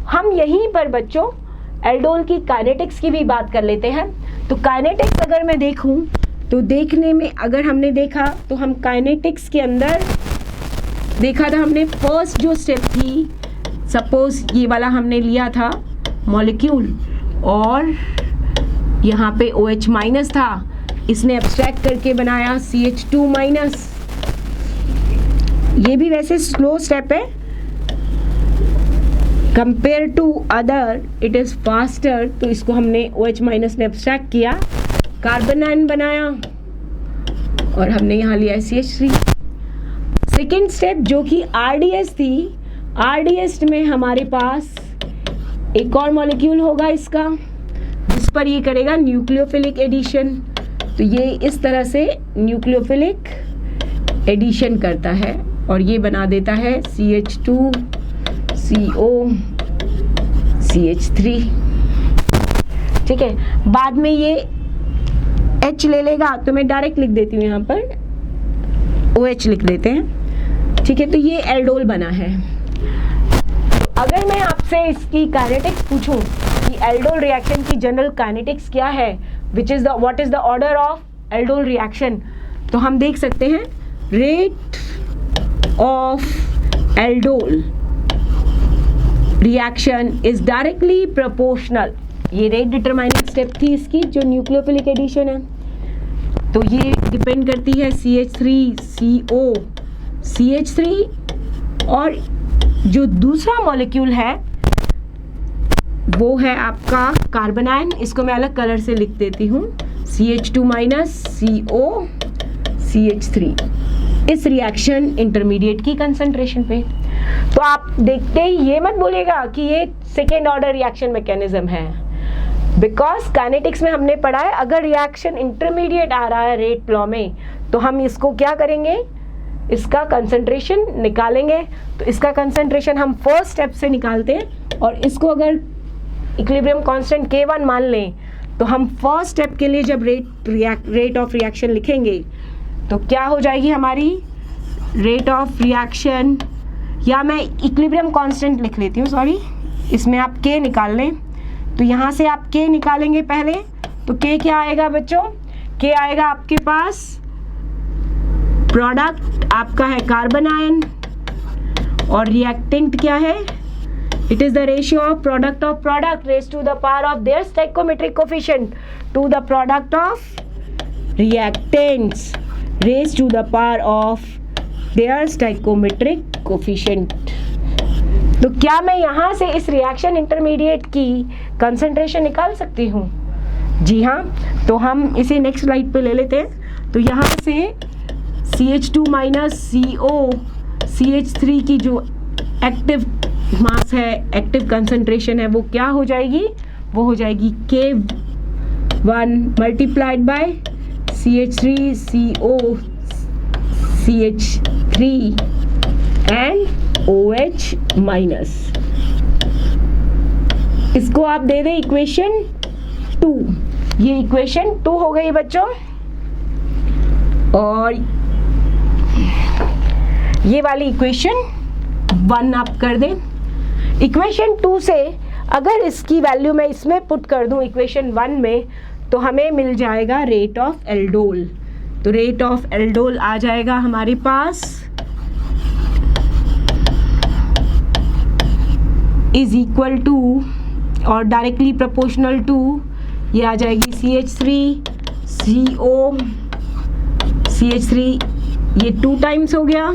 हम यहीं पर बच्चों एल्डोल की काइनेटिक्स की भी बात कर लेते हैं। तो काइनेटिक्स अगर मैं देखूं तो देखने में अगर हमने देखा तो हम काइनेटिक्स के अंदर देखा था हमने फर्स्ट जो स्टेप थी, सपोज ये वाला हमने लिया था मॉलिक्यूल और यहाँ पे OH माइनस था, इसने एब्स्ट्रैक्ट करके बनाया CH2 माइनस। ये भी वैसे स्लो स्टेप है, compare to other it is faster. तो इसको हमने OH माइनस ने एब्स्ट्रैक्ट किया, कार्बन आयन बनाया और हमने यहाँ लिया CH3। सेकेंड स्टेप जो कि RDS थी, RDS में हमारे पास एक और मॉलिक्यूल होगा इसका, जिस पर ये करेगा न्यूक्लियोफिलिक एडिशन। तो ये इस तरह से न्यूक्लियोफिलिक एडिशन करता है और ये बना देता है CH2 CO CH3। ठीक है, बाद में ये H ले लेगा, तो मैं डायरेक्ट लिख देती हूँ यहाँ पर OH लिख देते हैं। ठीक है, तो ये एल्डोल बना है। अगर मैं आपसे इसकी काइनेटिक्स पूछूं कि एल्डोल रिएक्शन की जनरल काइनेटिक्स क्या है, what is the order of aldol reaction, तो हम देख सकते हैं rate of aldol reaction is directly proportional. ये रेट डिटरमाइनिंग स्टेप थी इसकी, जो न्यूक्लियोफिलिक एडिशन है। तो ये डिपेंड करती है CH3 CO CH3 और जो दूसरा मॉलिक्यूल है वो है आपका कार्बन आयन। इसको मैं अलग कलर से लिख देती हूँ, CH2 माइनस CO CH3। इस रिएक्शन इंटरमीडिएट की कंसंट्रेशन पे। तो आप देखते ही ये मत बोलिएगा कि ये सेकेंड ऑर्डर रिएक्शन मैकेनिज्म है, बिकॉज काइनेटिक्स में हमने पढ़ा है अगर रिएक्शन इंटरमीडिएट आ रहा है रेट लॉ में, तो हम इसको क्या करेंगे, इसका कंसंट्रेशन निकालेंगे। तो इसका कंसंट्रेशन हम फर्स्ट स्टेप से निकालते हैं और इसको अगर इक्विलिब्रियम कांस्टेंट K1 मान लें, तो हम फर्स्ट स्टेप के लिए जब रेट ऑफ रिएक्शन लिखेंगे तो क्या हो जाएगी हमारी रेट ऑफ रिएक्शन, या मैं इक्विलिब्रियम कांस्टेंट लिख लेती हूँ, सॉरी, इसमें आप K निकाल लें। तो यहाँ से आप K निकालेंगे पहले, तो K क्या आएगा बच्चों, K आएगा आपके पास प्रोडक्ट आपका है कार्बन आयन और रिएक्टेंट क्या है, it is the ratio of product raise to the power of their stoichiometric coefficient to the product of reactants raise to the power of their stoichiometric coefficient. तो क्या मैं यहाँ से इस रिएक्शन इंटरमीडिएट की कंसंट्रेशन निकाल सकती हूँ? जी हाँ, तो हम इसे नेक्स्ट स्लाइड पे ले लेते हैं। तो यहाँ से CH2 माइनस CO CH3 की जो एक्टिव मास है, एक्टिव कंसंट्रेशन है, वो क्या हो जाएगी, वो हो जाएगी K1 multiplied by CH3 CO CH3 and OH minus. इसको आप दे दें इक्वेशन 2। ये इक्वेशन 2 हो गई बच्चों, और ये वाली इक्वेशन 1 आप कर दें। इक्वेशन 2 से अगर इसकी वैल्यू मैं इसमें पुट कर दूं इक्वेशन 1 में, तो हमें मिल जाएगा रेट ऑफ एल्डोल। तो रेट ऑफ एल्डोल आ जाएगा हमारे पास इज इक्वल टू, और डायरेक्टली प्रोपोर्शनल टू, ये आ जाएगी CH3 CO CH3, ये 2 टाइम्स हो गया,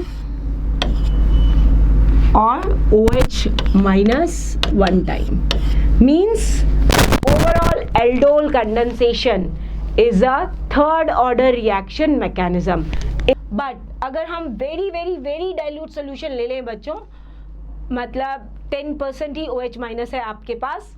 और OH minus 1 time. Means overall aldol condensation is a third order reaction mechanism. But अगर हम very very very dilute solution ले लें बच्चों, मतलब 10% ही OH माइनस है आपके पास,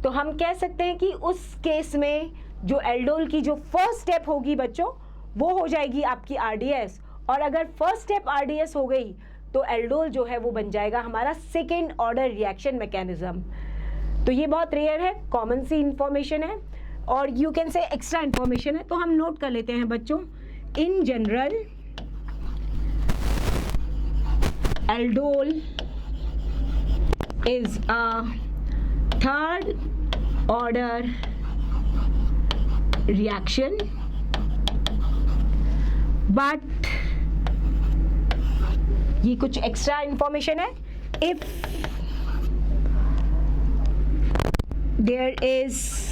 तो हम कह सकते हैं कि उस केस में जो एल्डोल की जो फर्स्ट स्टेप होगी बच्चों, वो हो जाएगी आपकी RDS। और अगर फर्स्ट स्टेप RDS हो गई तो एल्डोल जो है वो बन जाएगा हमारा सेकेंड ऑर्डर रिएक्शन मैकेनिज्म। तो ये बहुत रेयर है, कॉमन सी इंफॉर्मेशन है, और you can say extra information है, तो हम नोट कर लेते हैं बच्चों। In general aldol is a third order reaction, but ये कुछ एक्स्ट्रा इंफॉर्मेशन है. If there is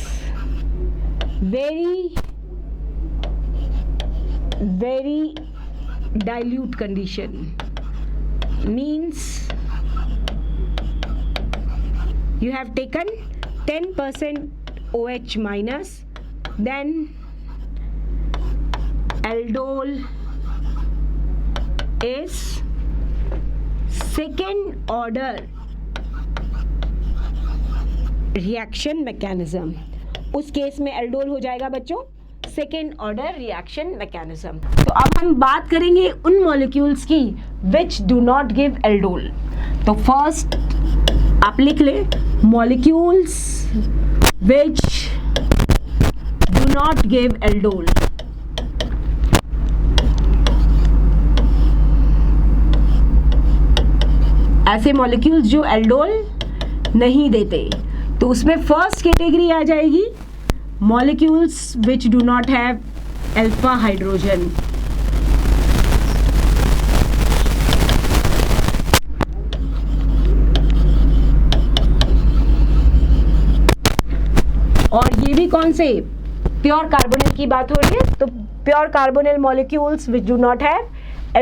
very dilute condition, means you have taken 10% OH minus, then aldol is second order reaction mechanism. उस case में aldol हो जाएगा बच्चों second order reaction mechanism. तो अब हम बात करेंगे उन मॉलिक्यूल्स की which do not give aldol. तो फर्स्ट आप लिख ले molecules which do not give aldol. ऐसे मॉलिक्यूल्स जो एल्डोल नहीं देते, तो उसमें फर्स्ट कैटेगरी आ जाएगी molecules which do not have alpha hydrogen. और ये भी कौन से प्योर कार्बोनिल की बात हो रही है, तो pure carbonyl molecules which do not have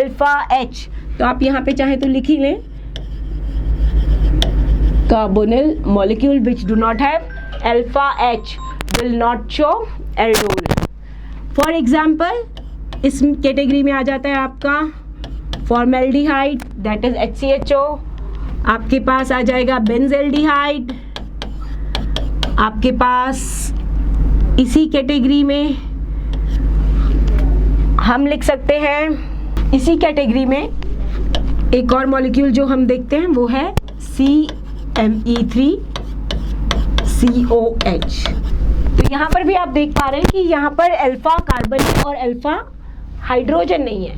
alpha H. तो आप यहाँ पे चाहे तो लिख ही लें carbonyl molecule which do not have alpha H will not show aldol. For example, इस कैटेगरी में आ जाता है आपका फॉर्मेल्डिहाइड, दैट इज HCHO. आपके पास आ जाएगा बेंजेल्डिहाइड. आपके पास इसी कैटेगरी में हम लिख सकते हैं, इसी कैटेगरी में एक और मॉलिक्यूल जो हम देखते हैं वो है CMe3COH. तो यहाँ पर भी आप देख पा रहे हैं कि यहाँ पर अल्फा कार्बन है और अल्फा हाइड्रोजन नहीं है.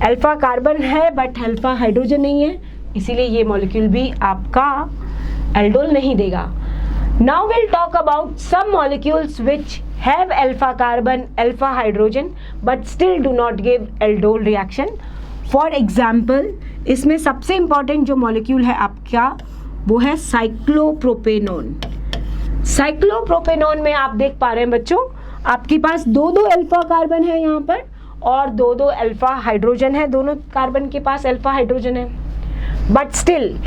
अल्फा कार्बन है बट अल्फा हाइड्रोजन नहीं है, इसीलिए ये मॉलिक्यूल भी आपका एल्डोल नहीं देगा. Now will talk about some molecules which have alpha carbon alpha hydrogen but still do not give aldol reaction. For example, इसमें सबसे इंपॉर्टेंट जो मॉलिक्यूल है आपका वो है साइक्लोप्रोपेनोन. साइक्लोप्रोपेनोन में आप देख पा रहे हैं बच्चों, आपके पास दो अल्फा कार्बन है यहाँ पर और दो अल्फा हाइड्रोजन है. दोनों कार्बन के पास अल्फा हाइड्रोजन है, बट स्टिल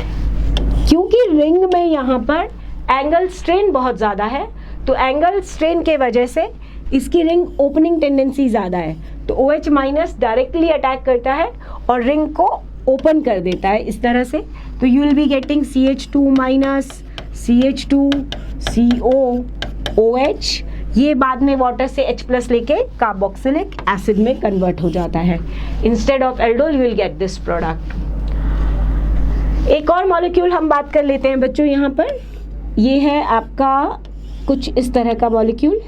क्योंकि रिंग में यहाँ पर एंगल स्ट्रेन बहुत ज़्यादा है, तो एंगल स्ट्रेन के वजह से इसकी रिंग ओपनिंग टेंडेंसी ज़्यादा है. तो OH माइनस डायरेक्टली अटैक करता है और रिंग को ओपन कर देता है इस तरह से. तो you will be getting CH2 minus CH2 COOH. ये बाद में वाटर से H प्लस लेके कार्बोक्सिलिक एसिड में कन्वर्ट हो जाता है. Instead of aldol you will get this product. एक और मॉलिक्यूल हम बात कर लेते हैं बच्चों. यहाँ पर ये है आपका कुछ इस तरह का मॉलिक्यूल.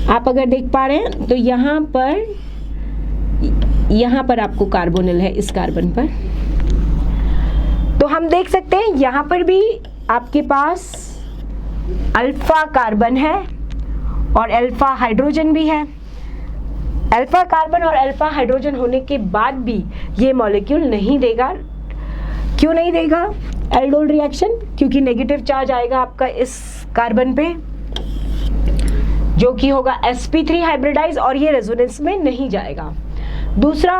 आप अगर देख पा रहे हैं तो यहाँ पर आपको कार्बोनिल है इस कार्बन पर. तो हम देख सकते हैं यहाँ पर भी आपके पास अल्फा कार्बन है और अल्फा हाइड्रोजन भी है. अल्फा कार्बन और अल्फा हाइड्रोजन होने के बाद भी ये मॉलिक्यूल नहीं देगा. क्यों नहीं देगा एल्डोल रिएक्शन? क्योंकि नेगेटिव चार्ज आएगा आपका इस कार्बन पे जो कि होगा sp3 हाइब्रिडाइज और ये रेजोनेंस में नहीं जाएगा. दूसरा,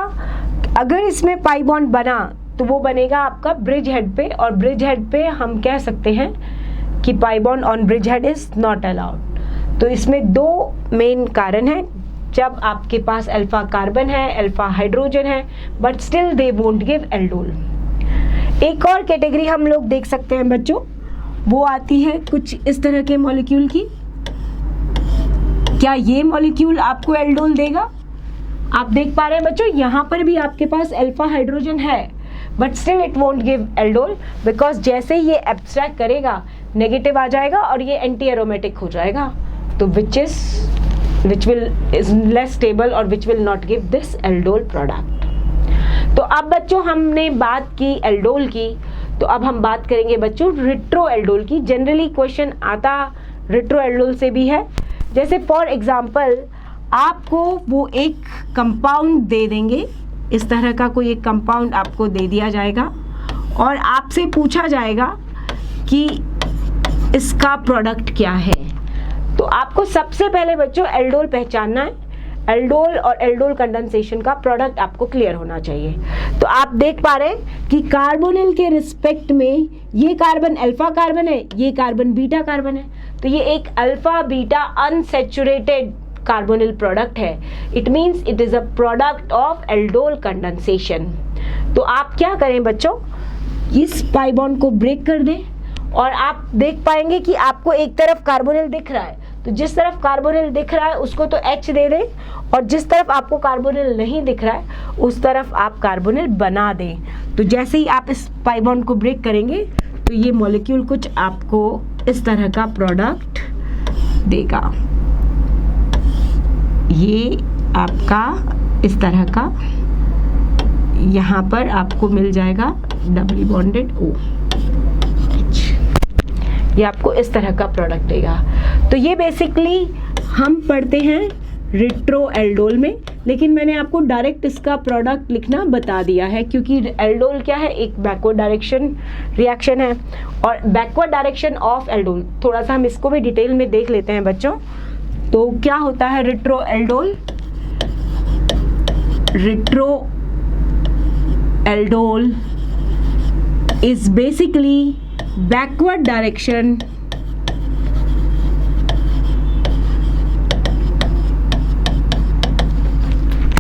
अगर इसमें पाई बॉन्ड बना तो वो बनेगा आपका ब्रिज हेड पे, और ब्रिज हेड पे हम कह सकते हैं कि pi bond on bridge head is not allowed. तो इसमें दो मेन कारण हैं. जब आपके पास अल्फा कार्बन है अल्फा हाइड्रोजन है but still they won't give aldol. एक और कैटेगरी हम लोग देख सकते हैं बच्चों, वो आती है कुछ इस तरह के मॉलिक्यूल की. क्या ये मॉलिक्यूल आपको एल्डोल देगा? आप देख पा रहे हैं बच्चों, यहाँ पर भी आपके पास अल्फा हाइड्रोजन है but still it won't give aldol, because जैसे ये एब्स्ट्रैक्ट करेगा नेगेटिव आ जाएगा और ये एंटी एरोमेटिक हो जाएगा. तो विच इज लेस स्टेबल और which will not give this aldol product. तो अब बच्चों हमने बात की एल्डोल की, तो अब हम बात करेंगे बच्चों रिट्रो एल्डोल की. जनरली क्वेश्चन आता रिट्रो एल्डोल से भी है. जैसे फॉर एग्जाम्पल आपको वो एक कंपाउंड दे देंगे इस तरह का कोई एक कंपाउंड आपको दे दिया जाएगा और आपसे पूछा जाएगा कि इसका प्रोडक्ट क्या है। तो आपको सबसे पहले बच्चों एल्डोल पहचानना है। एल्डोल और एल्डोल कंडेंसेशन का प्रोडक्ट आपको क्लियर होना चाहिए। तो आप देख पा रहे हैं कि कार्बोनिल के रिस्पेक्ट में ये कार्बन अल्फा कार्बन है, ये कार्बन बीटा कार्बन है, तो ये एक alpha beta unsaturated carbonyl product है। It means it is a product of aldol condensation. तो आप क्या करें बच्चों, इस पाई बॉन्ड को ब्रेक कर दें और आप देख पाएंगे कि आपको एक तरफ कार्बोनिल दिख रहा है, तो जिस तरफ कार्बोनिल दिख रहा है उसको तो H दे दें और जिस तरफ आपको कार्बोनिल नहीं दिख रहा है उस तरफ आप कार्बोनिल बना दें। तो जैसे ही आप इस पाई बॉन्ड को ब्रेक करेंगे तो ये मॉलिक्यूल कुछ आपको इस तरह का प्रोडक्ट देगा। ये आपका इस तरह का यहाँ पर आपको मिल जाएगा डबली बॉन्डेड OH, ये आपको इस तरह का प्रोडक्ट देगा। तो ये बेसिकली हम पढ़ते हैं रिट्रो एल्डोल में, लेकिन मैंने आपको डायरेक्ट इसका प्रोडक्ट लिखना बता दिया है क्योंकि एल्डोल क्या है, एक बैकवर्ड डायरेक्शन रिएक्शन है और बैकवर्ड डायरेक्शन ऑफ एल्डोल। थोड़ा सा हम इसको भी डिटेल में देख लेते हैं बच्चों। तो क्या होता है retro aldol? Retro aldol is basically backward direction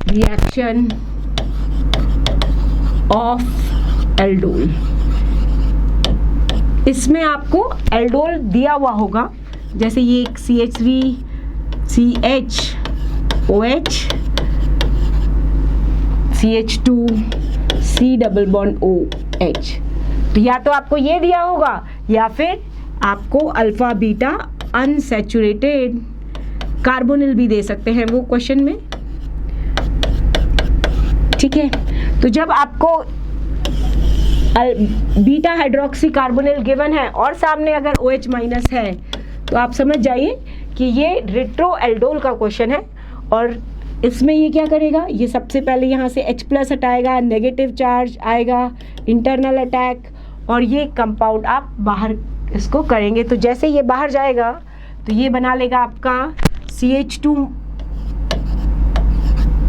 reaction of aldol। इसमें आपको एल्डोल दिया हुआ होगा, जैसे ये एक CH3 CH OH CH2 C double bond OH। तो या तो आपको ये दिया होगा या फिर आपको अल्फा बीटा अनसैचुरेटेड कार्बोनिल भी दे सकते हैं वो क्वेश्चन में, ठीक है। तो जब आपको बीटा हाइड्रोक्सी कार्बोनिल गिवन है और सामने अगर OH माइनस है तो आप समझ जाइए कि ये रिट्रो एल्डोल का क्वेश्चन है। और इसमें ये क्या करेगा, ये सबसे पहले यहाँ से H प्लस हटाएगा, नेगेटिव चार्ज आएगा, इंटरनल अटैक, और ये कंपाउंड आप बाहर इसको करेंगे। तो जैसे ये बाहर जाएगा तो ये बना लेगा आपका CH2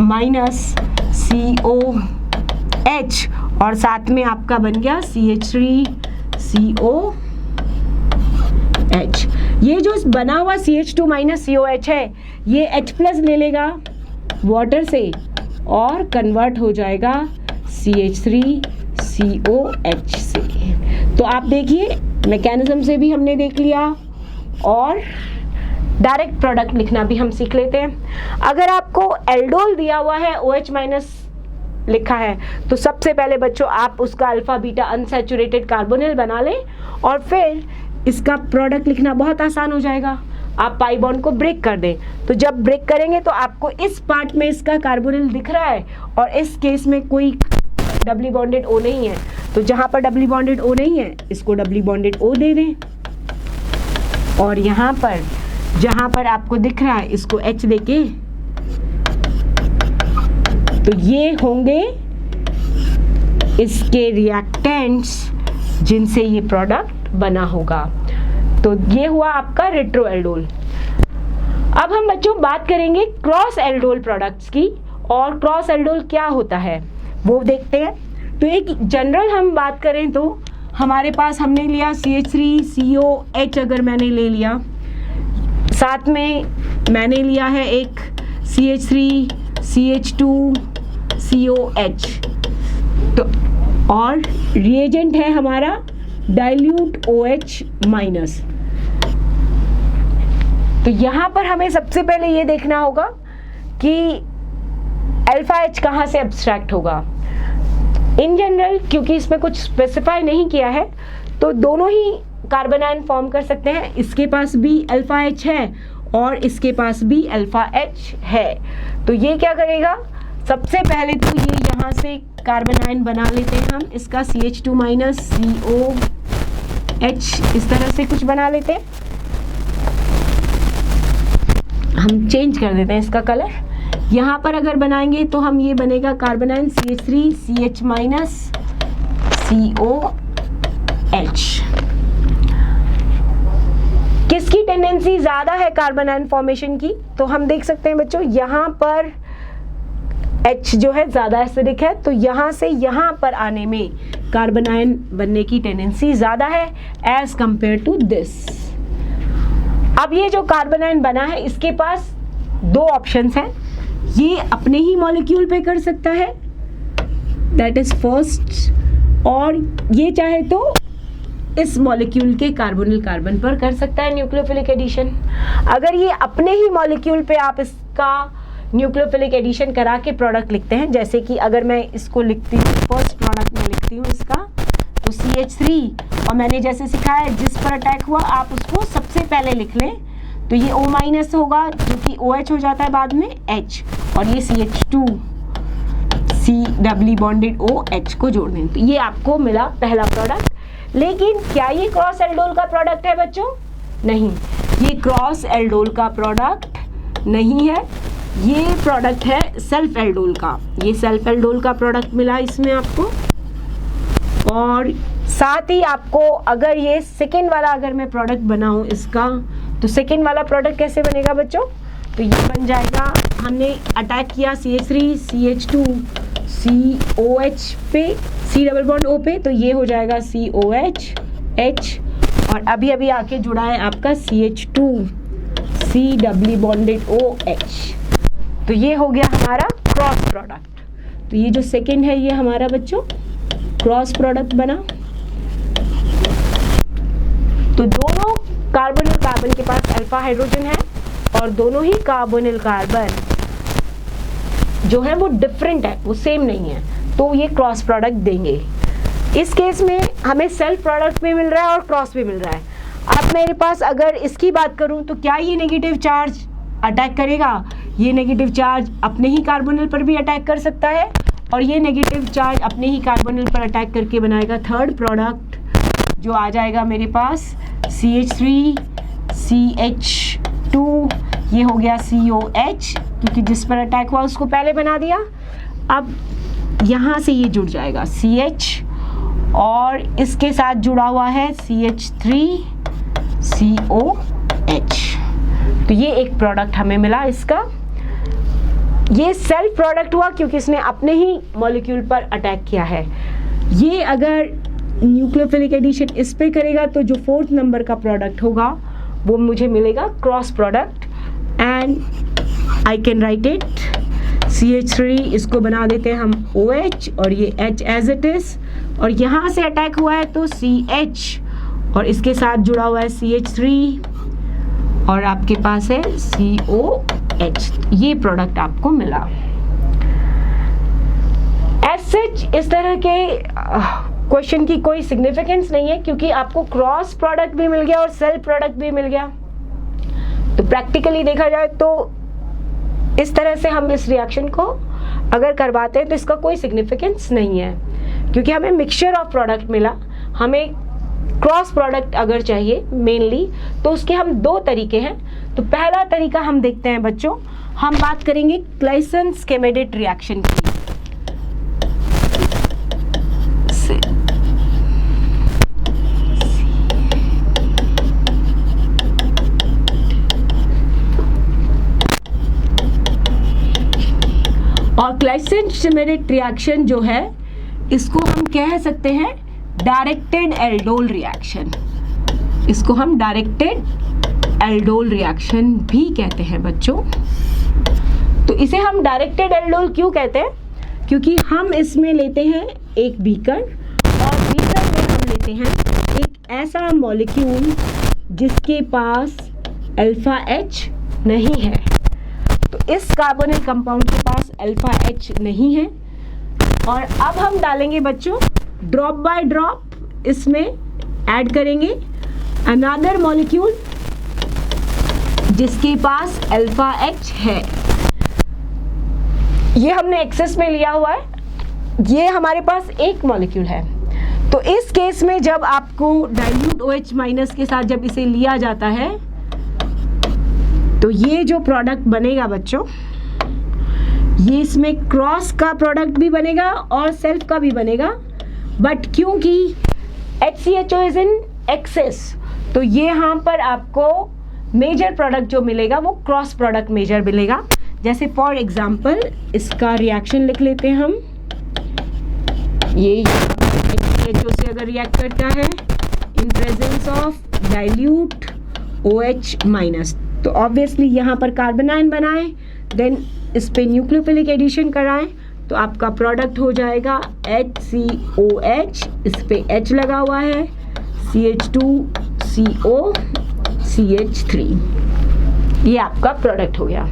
माइनस COH और साथ में आपका बन गया CH3 COH। ये जो बना हुआ CH2 माइनस COH है ये H प्लस ले लेगा वाटर से और कन्वर्ट हो जाएगा CH3 COH से। तो आप देखिए मैकेनिज्म से भी हमने देख लिया और डायरेक्ट प्रोडक्ट लिखना भी हम सीख लेते हैं। अगर आपको एल्डोल दिया हुआ है OH माइनस लिखा है तो सबसे पहले बच्चों आप उसका अल्फा बीटा अनसैचुरेटेड कार्बोनिल बना लें और फिर इसका प्रोडक्ट लिखना बहुत आसान हो जाएगा। आप पाई बॉन्ड को ब्रेक कर दें, तो जब ब्रेक करेंगे तो आपको इस पार्ट में इसका कार्बोनिल दिख रहा है और इस केस में कोई डबली बॉन्डेड O नहीं है, तो जहां पर डबली बॉन्डेड O नहीं है इसको डबली बॉन्डेड O दे दें और यहाँ पर जहां पर आपको दिख रहा है इसको H देके, तो ये होंगे इसके रिएक्टेंट्स जिनसे ये प्रोडक्ट बना होगा। तो ये हुआ आपका रिट्रो एल्डोल। अब हम बच्चों बात करेंगे क्रॉस एल्डोल प्रोडक्ट्स की, और क्रॉस एल्डोल क्या होता है वो देखते हैं। तो एक जनरल हम बात करें तो हमारे पास हमने लिया CH3 COH, अगर मैंने ले लिया, साथ में मैंने लिया है एक CH3 CH2 COH, तो और रिएजेंट है हमारा डाइल्यूट OH माइनस। तो यहाँ पर हमें सबसे पहले ये देखना होगा कि अल्फा H कहाँ से एब्स्ट्रैक्ट होगा। इन जनरल क्योंकि इसमें कुछ स्पेसिफाई नहीं किया है तो दोनों ही कार्बन आयन फॉर्म कर सकते हैं। इसके पास भी अल्फा H है और इसके पास भी अल्फा H है। तो ये क्या करेगा, सबसे पहले तो ये यहाँ से कार्बन आयन बना लेते हैं हम, इसका CH2 माइनस COH इस तरह से कुछ बना लेते हैं। हम चेंज कर देते हैं इसका कलर, यहाँ पर अगर बनाएंगे तो हम ये बनेगा carbon ion CH3 CH minus COH। किसकी टेंडेंसी ज्यादा है कार्बन आयन फॉर्मेशन की? तो हम देख सकते हैं बच्चों, यहाँ पर H जो है ज्यादा एसिडिक है, तो यहाँ से यहाँ पर आने में कार्बन आयन बनने की टेंडेंसी ज्यादा है एज कंपेयर टू दिस। अब ये जो कार्बन आयन बना है इसके पास दो ऑप्शंस हैं, ये अपने ही मॉलिक्यूल पे कर सकता है, दैट इज फर्स्ट, और ये चाहे तो इस मॉलिक्यूल के कार्बोनिल कार्बन पर कर सकता है न्यूक्लियोफिलिक एडिशन। अगर ये अपने ही मॉलिक्यूल पे आप इसका न्यूक्लियोफिलिक एडिशन करा के प्रोडक्ट लिखते हैं, जैसे कि अगर मैं इसको लिखती हूँ, फर्स्ट प्रोडक्ट में लिखती हूँ इसका, तो CH3, और मैंने जैसे सिखाया है जिस पर अटैक हुआ आप उसको सबसे पहले लिख लें, तो ये O माइनस होगा जो कि OH हो जाता है बाद में H, और ये CH2 C डबली बॉन्डेड OH को जोड़ दें, तो ये आपको मिला पहला प्रोडक्ट। लेकिन क्या ये क्रॉस एल्डोल का प्रोडक्ट है बच्चों? नहीं, ये क्रॉस एल्डोल का प्रोडक्ट नहीं है, ये प्रोडक्ट है सेल्फ एल्डोल का। ये सेल्फ एल्डोल का प्रोडक्ट मिला इसमें आपको। और साथ ही आपको अगर ये सेकेंड वाला अगर मैं प्रोडक्ट बनाऊं इसका, तो सेकेंड वाला प्रोडक्ट कैसे बनेगा बच्चों? तो ये बन जाएगा, हमने अटैक किया CH3 CH2 COH पे, C डबल बॉन्ड O पे, तो ये हो जाएगा COH H, और अभी अभी आके जुड़ा है आपका CH2 C डबली बॉन्डेड OH, तो ये हो गया हमारा क्रॉस प्रोडक्ट। तो ये जो सेकेंड है ये हमारा बच्चों क्रॉस प्रोडक्ट बना। तो दोनों कार्बोनिल कार्बन के पास अल्फा हाइड्रोजन है और दोनों ही कार्बोनिल कार्बन जो है वो डिफरेंट है, वो सेम नहीं है, तो ये क्रॉस प्रोडक्ट देंगे। इस केस में हमें सेल्फ प्रोडक्ट भी मिल रहा है और क्रॉस भी मिल रहा है। अब मेरे पास अगर इसकी बात करूं तो क्या ये नेगेटिव चार्ज अटैक करेगा? ये नेगेटिव चार्ज अपने ही कार्बोनिल पर भी अटैक कर सकता है और ये नेगेटिव चार्ज अपने ही कार्बोनिल पर अटैक करके बनाएगा थर्ड प्रोडक्ट, जो आ जाएगा मेरे पास CH3 CH2, ये हो गया COH, क्योंकि जिस पर अटैक हुआ उसको पहले बना दिया। अब यहाँ से ये जुड़ जाएगा CH, और इसके साथ जुड़ा हुआ है CH3 COH, तो ये एक प्रोडक्ट हमें मिला इसका। ये सेल्फ प्रोडक्ट हुआ क्योंकि इसने अपने ही मॉलिक्यूल पर अटैक किया है। ये अगर न्यूक्लियोफिलिक एडिशन इस पे करेगा तो जो फोर्थ नंबर का प्रोडक्ट होगा वो मुझे मिलेगा cross product, and I can write it CH3, इसको बना देते हैं हम OH और ये H एज इट इज, और यहाँ से अटैक हुआ है तो CH और इसके साथ जुड़ा हुआ है CH3 और आपके पास है COH। ये प्रोडक्ट आपको मिला। एज सच इस तरह के क्वेश्चन की कोई सिग्निफिकेंस नहीं है क्योंकि आपको क्रॉस प्रोडक्ट भी मिल गया और सेल्फ प्रोडक्ट भी मिल गया। तो प्रैक्टिकली देखा जाए तो इस तरह से हम इस रिएक्शन को अगर करवाते हैं तो इसका कोई सिग्निफिकेंस नहीं है क्योंकि हमें मिक्सचर ऑफ प्रोडक्ट मिला। हमें क्रॉस प्रोडक्ट अगर चाहिए मेनली तो उसके हम दो तरीके हैं। तो पहला तरीका हम देखते हैं बच्चों, हम बात करेंगे क्लाइसन-स्केमेडेट रिएक्शन की। और क्लाइसन-स्केमेडेट रिएक्शन जो है इसको हम कह सकते हैं डायरेक्टेड एल्डोल रिएक्शन। इसको हम डायरेक्टेड एल्डोल रिएक्शन भी कहते हैं बच्चों। तो इसे हम डायरेक्टेड एल्डोल क्यों कहते हैं? क्योंकि हम इसमें लेते हैं एक बीकर और बीकर में हम लेते हैं एक ऐसा मॉलिक्यूल जिसके पास अल्फा H नहीं है। तो इस कार्बोनिल कंपाउंड के पास अल्फा H नहीं है और अब हम डालेंगे बच्चों ड्रॉप बाय ड्रॉप, इसमें ऐड करेंगे अनदर मॉलिक्यूल जिसके पास अल्फा H है। ये हमने एक्सेस में लिया हुआ है, ये हमारे पास एक मॉलिक्यूल है। तो इस केस में जब आपको डाइल्यूट OH माइनस के साथ जब इसे लिया जाता है तो ये जो प्रोडक्ट बनेगा बच्चों, ये इसमें क्रॉस का प्रोडक्ट भी बनेगा और सेल्फ का भी बनेगा, बट क्योंकि HCHO इज इन एक्सेस, तो ये यहाँ पर आपको मेजर प्रोडक्ट जो मिलेगा वो क्रॉस प्रोडक्ट मेजर मिलेगा। जैसे फॉर एग्जांपल इसका रिएक्शन लिख लेते हैं हम। ये HCHO से अगर रिएक्ट करता है in presence of dilute OH minus, तो ऑब्वियसली यहाँ पर कार्बन आयन बनाएं, देन इस पे न्यूक्लियोफिलिक एडिशन कराएं, तो आपका प्रोडक्ट हो जाएगा HCOH, इस पे H लगा हुआ है, CH2CO CH3, ये आपका प्रोडक्ट हो गया।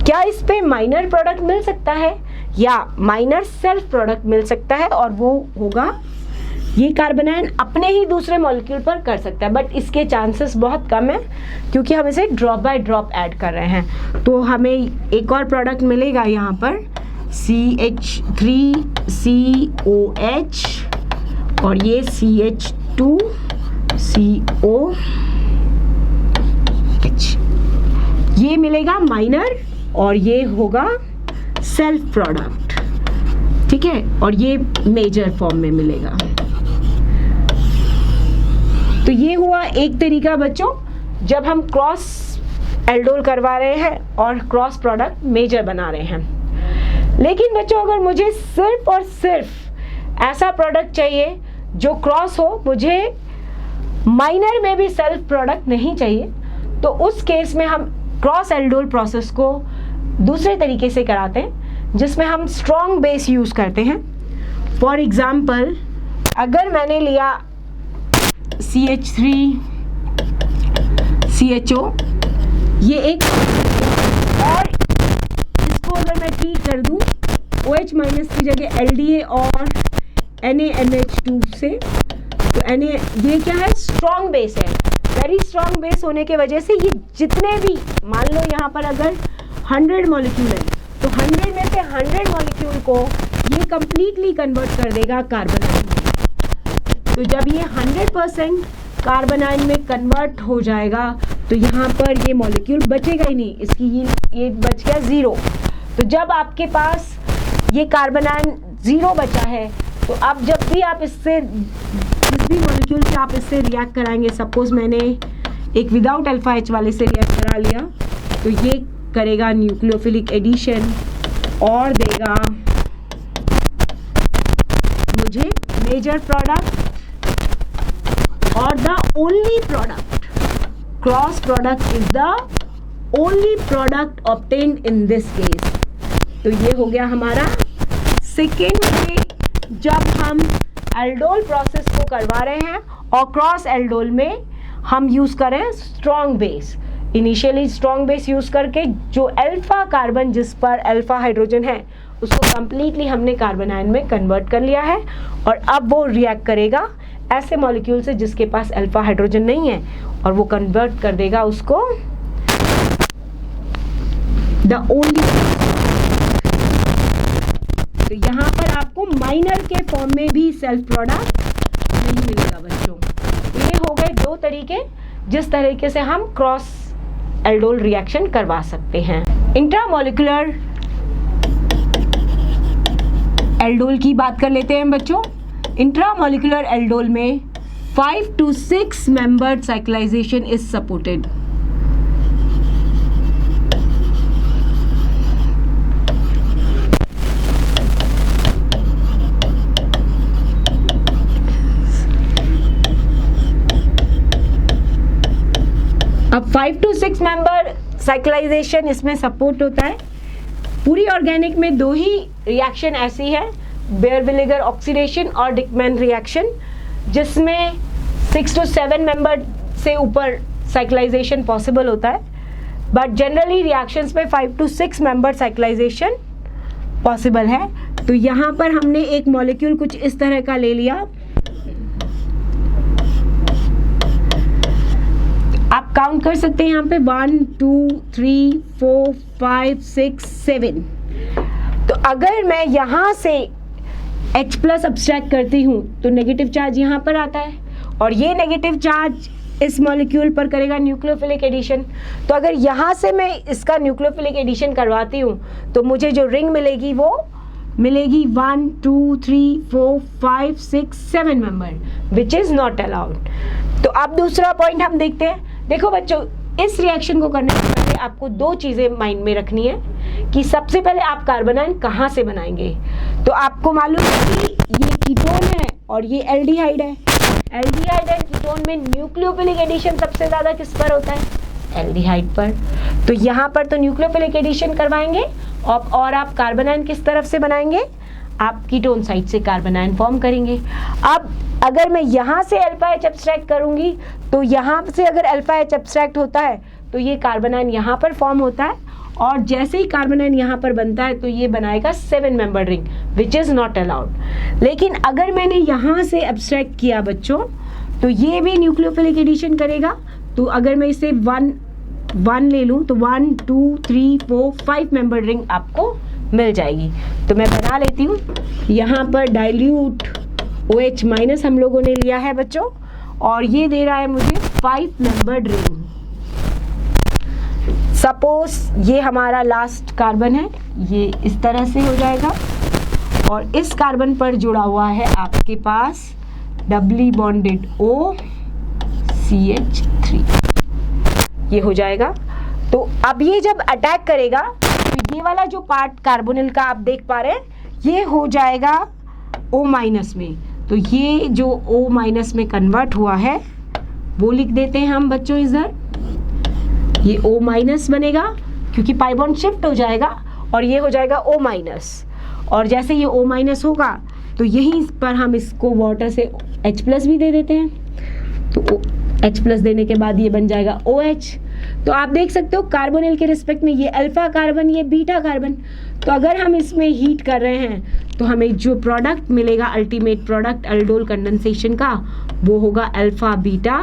क्या इस पे माइनर प्रोडक्ट मिल सकता है या माइनर सेल्फ प्रोडक्ट मिल सकता है, और वो होगा ये कार्बन आयन अपने ही दूसरे मॉलिक्यूल पर कर सकता है, बट इसके चांसेस बहुत कम है क्योंकि हम इसे ड्रॉप बाय ड्रॉप ऐड कर रहे हैं। तो हमें एक और प्रोडक्ट मिलेगा यहाँ पर CH3COH और ये CH2COH, ये मिलेगा माइनर और ये होगा सेल्फ प्रोडक्ट, ठीक है, और ये मेजर फॉर्म में मिलेगा। तो ये हुआ एक तरीका बच्चों, जब हम क्रॉस एल्डोल करवा रहे हैं और क्रॉस प्रोडक्ट मेजर बना रहे हैं। लेकिन बच्चों अगर मुझे सिर्फ और सिर्फ ऐसा प्रोडक्ट चाहिए जो क्रॉस हो, मुझे माइनर में भी सेल्फ प्रोडक्ट नहीं चाहिए, तो उस केस में हम क्रॉस एल्डोल प्रोसेस को दूसरे तरीके से कराते हैं जिसमें हम स्ट्रॉन्ग बेस यूज करते हैं। फॉर एग्जाम्पल अगर मैंने लिया CH3CHO, ये एक, और इसको अगर मैं ट्रीट कर दूं OH माइनस की जगह LDA और NaNH2 से, तो Na ये क्या है, स्ट्रॉन्ग बेस है। वेरी स्ट्रॉन्ग बेस होने के वजह से ये जितने भी, मान लो यहाँ पर अगर 100 मॉलिक्यूल है तो 100 में से 100 मॉलिक्यूल को ये कंप्लीटली कन्वर्ट कर देगा कार्बन आयन में। तो जब ये 100% कार्बन आयन में कन्वर्ट हो जाएगा तो यहाँ पर ये मॉलिक्यूल बचेगा ही नहीं, इसकी ये बच गया 0। तो जब आपके पास ये कार्बन आयन 0 बचा है, तो अब जब भी आप इससे, जिस भी मॉलिक्यूल से आप इससे रिएक्ट कराएंगे, सपोज मैंने एक विदाउट अल्फा H वाले से रिएक्ट करा लिया, तो ये करेगा न्यूक्लियोफिलिक एडिशन और देगा मुझे मेजर प्रोडक्ट, और the only product, cross product is the only product obtained in this case. तो ये हो गया हमारा सेकेंड वे, जब हम एल्डोल प्रोसेस को करवा रहे हैं और क्रॉस एल्डोल में हम यूज करें strong base. Initially strong base use करके जो अल्फा कार्बन जिस पर अल्फा हाइड्रोजन है उसको कंप्लीटली हमने कार्बन आयन में कन्वर्ट कर लिया है, और अब वो रिएक्ट करेगा ऐसे मॉलिक्यूल से जिसके पास अल्फा हाइड्रोजन नहीं है, और वो कन्वर्ट कर देगा उसको द ओनली। तो यहाँ पर आपको माइनर के फॉर्म में भी सेल्फ प्रोडक्ट नहीं मिलेगा बच्चों। तो ये हो गए दो तरीके जिस तरीके से हम क्रॉस एल्डोल रिएक्शन करवा सकते हैं। इंट्रामोलिकुलर एल्डोल की बात कर लेते हैं बच्चों। इंट्रामोलिकुलर एल्डोल में 5 to 6 membered cyclization is supported. अब 5 to 6 मेंबर साइक्लाइजेशन इसमें सपोर्ट होता है। पूरी ऑर्गेनिक में दो ही रिएक्शन ऐसी है, बेयर-विनेगर ऑक्सीडेशन और डिकमैन रिएक्शन, जिसमें 6 to 7 मेंबर से ऊपर साइक्लाइजेशन पॉसिबल होता है, बट जनरली रिएक्शंस में 5 to 6 मेंबर साइक्लाइजेशन पॉसिबल है। तो यहाँ पर हमने एक मॉलिक्यूल कुछ इस तरह का ले लिया। आप काउंट कर सकते हैं यहाँ पे 1 2 3 4 5 6 7। तो अगर मैं यहाँ से H+ सब्सट्रैक्ट करती हूँ तो नेगेटिव चार्ज यहाँ पर आता है, और ये नेगेटिव चार्ज इस मॉलिक्यूल पर करेगा न्यूक्लियोफिलिक एडिशन। तो अगर यहाँ से मैं इसका न्यूक्लियोफिलिक एडिशन करवाती हूँ तो मुझे जो रिंग मिलेगी वो मिलेगी 1 2 3 4 5 6 7 member, which is not allowed. तो अब दूसरा पॉइंट हम देखते हैं। देखो बच्चों, इस रिएक्शन को करने से पहले आपको दो चीजें माइंड में रखनी है कि सबसे पहले आप कार्बन आयन कहाँ से बनाएंगे। तो आपको मालूम है कि ये कीटोन है और ये एल्डिहाइड है। एल्डिहाइड एंड कीटोन में न्यूक्लियोफिलिक एडिशन सबसे ज्यादा किस पर होता है? एल्डिहाइड पर। तो यहाँ पर तो न्यूक्लियोफिलिक एडिशन करवाएंगे और आप कार्बन आयन किस तरफ से बनाएंगे? आप कीटोन साइड से कार्बन आयन फॉर्म करेंगे। अब अगर मैं यहाँ से अल्फा एच एब्स्ट्रैक्ट करूंगी तो यहाँ से अगर अल्फा एच एब्स्ट्रैक्ट होता है तो ये कार्बन आयन यहाँ पर फॉर्म होता है और जैसे ही कार्बन आयन यहाँ पर बनता है तो ये बनाएगा 7 member ring, which is not allowed. लेकिन अगर मैंने यहाँ से एब्स्ट्रैक्ट किया बच्चों तो ये भी न्यूक्लियोफिलिक एडिशन करेगा। तो अगर मैं इसे 1 ले लूँ तो 1 2 3 4 5 मेंबर रिंग आपको मिल जाएगी। तो मैं बना लेती हूँ। यहाँ पर डाइल्यूट OH माइनस हम लोगों ने लिया है बच्चों और ये दे रहा है मुझे 5 मेंबर्ड रिंग। सपोज ये हमारा लास्ट कार्बन है, ये इस तरह से हो जाएगा और इस कार्बन पर जुड़ा हुआ है आपके पास डबली बॉन्डेड OCH3, ये हो जाएगा। तो अब ये जब अटैक करेगा तो ये वाला जो पार्ट कार्बोनिल का आप देख पा रहे हैं ये हो जाएगा O माइनस में। तो ये जो O माइनस में कन्वर्ट हुआ है वो लिख देते हैं हम बच्चों इधर। ये O माइनस बनेगा क्योंकि पाई बॉन्ड शिफ्ट हो जाएगा और ये हो जाएगा O माइनस। और जैसे ये O माइनस होगा तो यहीं पर हम इसको वाटर से H प्लस भी दे देते हैं। तो H प्लस देने के बाद ये बन जाएगा OH। तो आप देख सकते हो कार्बोनिल के रिस्पेक्ट में ये अल्फा कार्बन, ये बीटा कार्बन। तो अगर हम इसमें हीट कर रहे हैं तो हमें जो प्रोडक्ट मिलेगा, अल्टीमेट प्रोडक्ट अल्डोल कंडेंसेशन का, वो होगा अल्फा बीटा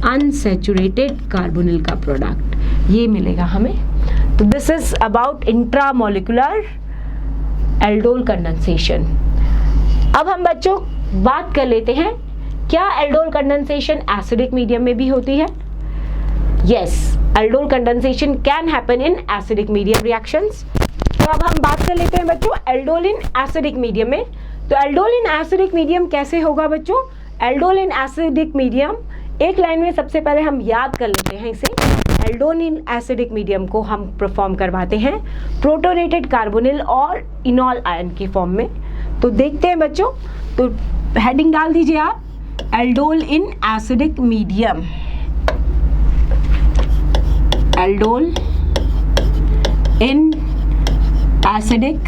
अनसैचुरेटेड कार्बोनिल का प्रोडक्ट, ये मिलेगा हमें। तो this is about intramolecular aldol condensation. अब हम बच्चों बात कर लेते हैं, क्या एल्डोल कंडेंसेशन एसिडिक मीडियम में भी होती है? Yes, aldol condensation can happen in acidic medium reactions. तो अब हम बात कर लेते हैं बच्चों एल्डोल इन एसिडिक मीडियम में। तो एल्डोल इन एसिडिक मीडियम कैसे होगा बच्चों? एल्डोल इन एसिडिक मीडियम, एक लाइन में सबसे पहले हम याद कर लेते हैं इसे। एल्डोल इन एसिडिक मीडियम को हम परफॉर्म करवाते हैं प्रोटोनेटेड कार्बोनिल और इनॉल आयन के फॉर्म में। तो देखते हैं बच्चों, तो हेडिंग डाल दीजिए आप, एल्डोल इन एसिडिक मीडियम। एल्डोल इन एसिडिक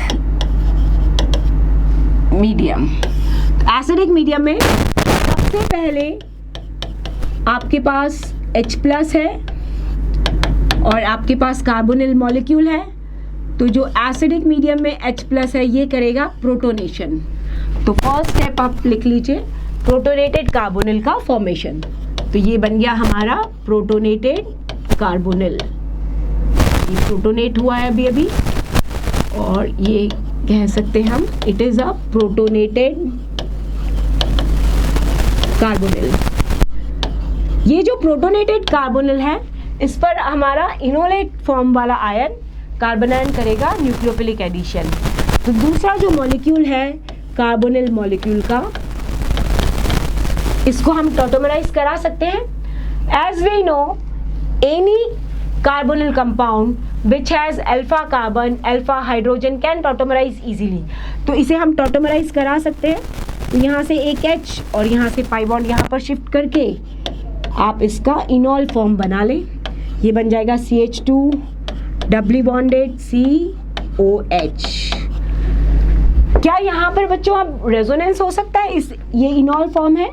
मीडियम। एसिडिक मीडियम में सबसे पहले आपके पास H प्लस है और आपके पास कार्बोनिल मॉलिक्यूल है। तो जो एसिडिक मीडियम में H प्लस है ये करेगा प्रोटोनेशन। तो फर्स्ट स्टेप आप लिख लीजिए, प्रोटोनेटेड कार्बोनिल का फॉर्मेशन। तो ये बन गया हमारा प्रोटोनेटेड कार्बोनिल, ये प्रोटोनेट हुआ है अभी अभी, और ये कह सकते हैं हम it is a protonated carbonyl. ये जो प्रोटोनेटेड कार्बोनिल है इस पर हमारा इनोलेट फॉर्म वाला आयन कार्बन आयन करेगा न्यूक्लियोफिलिक एडिशन। तो दूसरा जो मॉलिक्यूल है कार्बोनिल मॉलिक्यूल का, इसको हम टॉटोमराइज करा सकते हैं। As we know any carbonyl compound which has alpha carbon, alpha hydrogen can tautomerize easily। तो इसे हम टॉटोमराइज करा सकते हैं। तो यहाँ से एक H और यहाँ से पाई बॉन्ड यहाँ पर शिफ्ट करके आप इसका इनॉल फॉर्म बना लें। ये बन जाएगा CH2 डबली बॉन्डेड COH। क्या यहाँ पर बच्चों अब रेजोनेंस हो सकता है? ये इनॉल फॉर्म है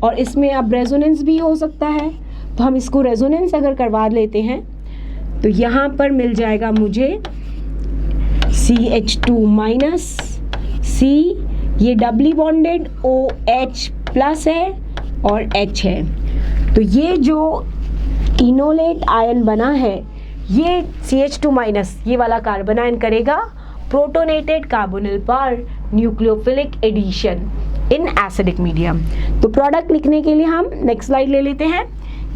और इसमें अब रेजोनेंस भी हो सकता है। तो हम इसको रेजोनेंस अगर करवा लेते हैं तो यहाँ पर मिल जाएगा मुझे CH2 माइनस C, ये डबली बॉन्डेड OH प्लस है और H है। तो ये जो इनोलेट आयन बना है ये CH2 माइनस ये वाला कार्बन आयन करेगा प्रोटोनेटेड कार्बोनिल पर nucleophilic addition in acidic medium. तो प्रोडक्ट लिखने के लिए हम नेक्स्ट स्लाइड ले लेते हैं।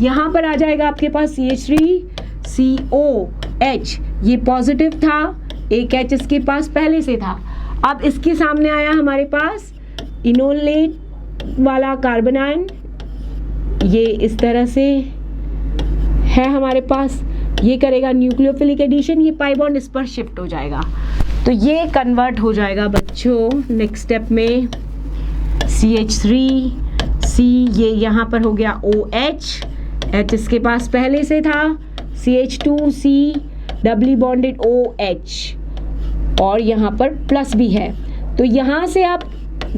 यहाँ पर आ जाएगा आपके पास CH3COH, ये पॉजिटिव था, एक H इसके पास पहले से था। अब इसके सामने आया हमारे पास इनोलेट वाला कार्बन आयन, ये इस तरह से है हमारे पास, ये करेगा न्यूक्लियोफिलिक एडिशन, ये पाई बॉन्ड इस पर शिफ्ट हो जाएगा, तो ये कन्वर्ट हो जाएगा बच्चों नेक्स्ट स्टेप में CH3C, ये यहाँ पर हो गया OH, H इसके पास पहले से था, CH2C डबली बॉन्डेड OH, और यहाँ पर प्लस भी है, तो यहाँ से आप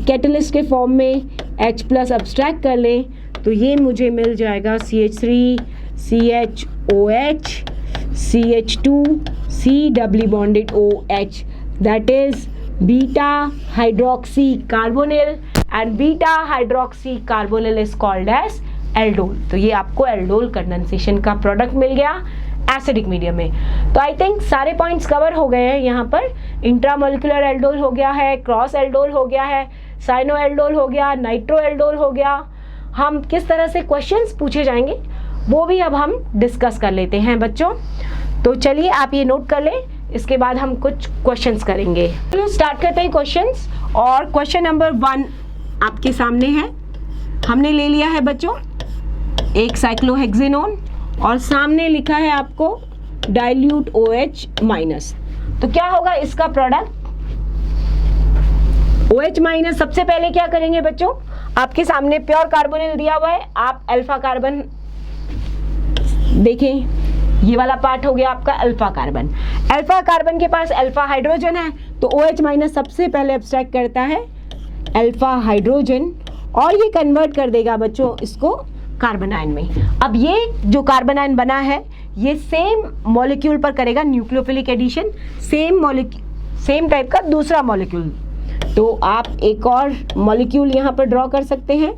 कैटलिस्ट के फॉर्म में H प्लस अब्स्ट्रैक्ट कर लें, तो ये मुझे मिल जाएगा CH3CHOH CH2C doubly bonded OH, that is beta hydroxy carbonyl, and beta hydroxy carbonyl is called as aldol. तो ये आपको एल्डोल कंडेंसेशन का प्रोडक्ट मिल गया एसिडिक मीडियम में। तो आई थिंक सारे पॉइंट्स कवर हो गए हैं। यहाँ पर इंट्रामोलिकुलर एल्डोल हो गया है, क्रॉस एल्डोल हो गया है, साइनो एल्डोल हो गया, नाइट्रो एल्डोल हो गया। हम किस तरह से क्वेश्चंस पूछे जाएंगे वो भी अब हम डिस्कस कर लेते हैं बच्चों। तो चलिए आप ये नोट कर लें, इसके बाद हम कुछ क्वेश्चंस करेंगे। चलो स्टार्ट करते हैं क्वेश्चंस, और क्वेश्चन नंबर 1 आपके सामने है। हमने ले लिया है बच्चों एक साइक्लोहेक्सेनोन, और सामने लिखा है आपको डाइल्यूट OH माइनस। तो क्या होगा इसका प्रोडक्ट OH माइनस। सबसे पहले क्या करेंगे बच्चों, आपके सामने प्योर कार्बोनिल दिया हुआ है, आप अल्फा कार्बन देखें, ये वाला पार्ट हो गया आपका अल्फा कार्बन। अल्फा कार्बन के पास अल्फा हाइड्रोजन है, तो OH माइनस सबसे पहले एब्स्ट्रैक्ट करता है अल्फा हाइड्रोजन, और ये कन्वर्ट कर देगा बच्चों इसको कार्बन आयन में। अब ये जो कार्बन आयन बना है ये सेम मॉलिक्यूल पर करेगा न्यूक्लियोफिलिक एडिशन, सेम टाइप का दूसरा मॉलिक्यूल। तो आप एक और मॉलिक्यूल यहाँ पर ड्रॉ कर सकते हैं,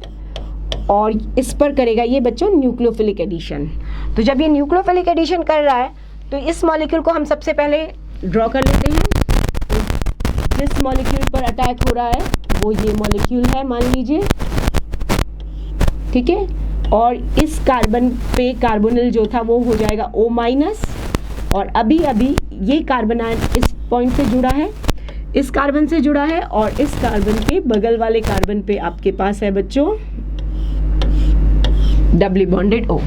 और इस पर करेगा ये बच्चों न्यूक्लियोफिलिक एडिशन। तो जब ये न्यूक्लियोफिलिक एडिशन कर रहा है तो इस मॉलिक्यूल को हम सबसे पहले ड्रॉ कर लेते हैं। जिस मॉलिक्यूल पर अटैक हो रहा है वो ये मॉलिक्यूल है मान लीजिए, ठीक है, और इस कार्बन पे कार्बोनिल जो था वो हो जाएगा O माइनस, और अभी अभी ये कार्बन आयन इस पॉइंट से जुड़ा है, इस कार्बन से जुड़ा है, और इस कार्बन के बगल वाले कार्बन पे आपके पास है बच्चों डबली बॉन्डेड O।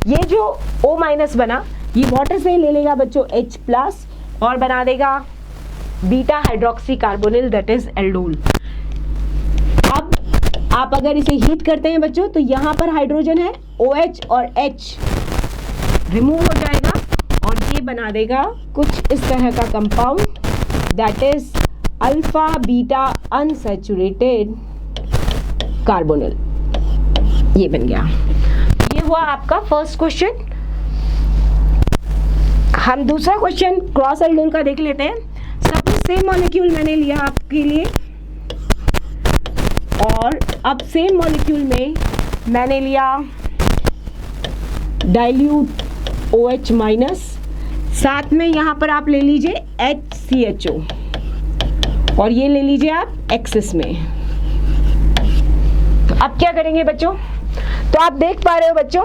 ये जो O माइनस बना ये वाटर से ले लेगा बच्चों H प्लस और बना देगा beta hydroxy carbonyl, that is aldol. अब आप अगर इसे हीट करते हैं बच्चों तो यहाँ पर हाइड्रोजन है, OH और H रिमूव हो जाएगा, और ये बना देगा कुछ इस तरह का compound, that is alpha beta unsaturated carbonyl. ये बन गया। ये हुआ आपका फर्स्ट क्वेश्चन। हम दूसरा क्वेश्चन क्रॉस एल्डोल का देख लेते हैं। सब सेम मॉलिक्यूल मैंने लिया आपके लिए, और अब सेम मॉलिक्यूल में मैंने लिया डाइल्यूट OH माइनस, साथ में यहाँ पर आप ले लीजिए HCHO, और ये ले लीजिए आप एक्सिस में। तो अब क्या करेंगे बच्चों, तो आप देख पा रहे हो बच्चों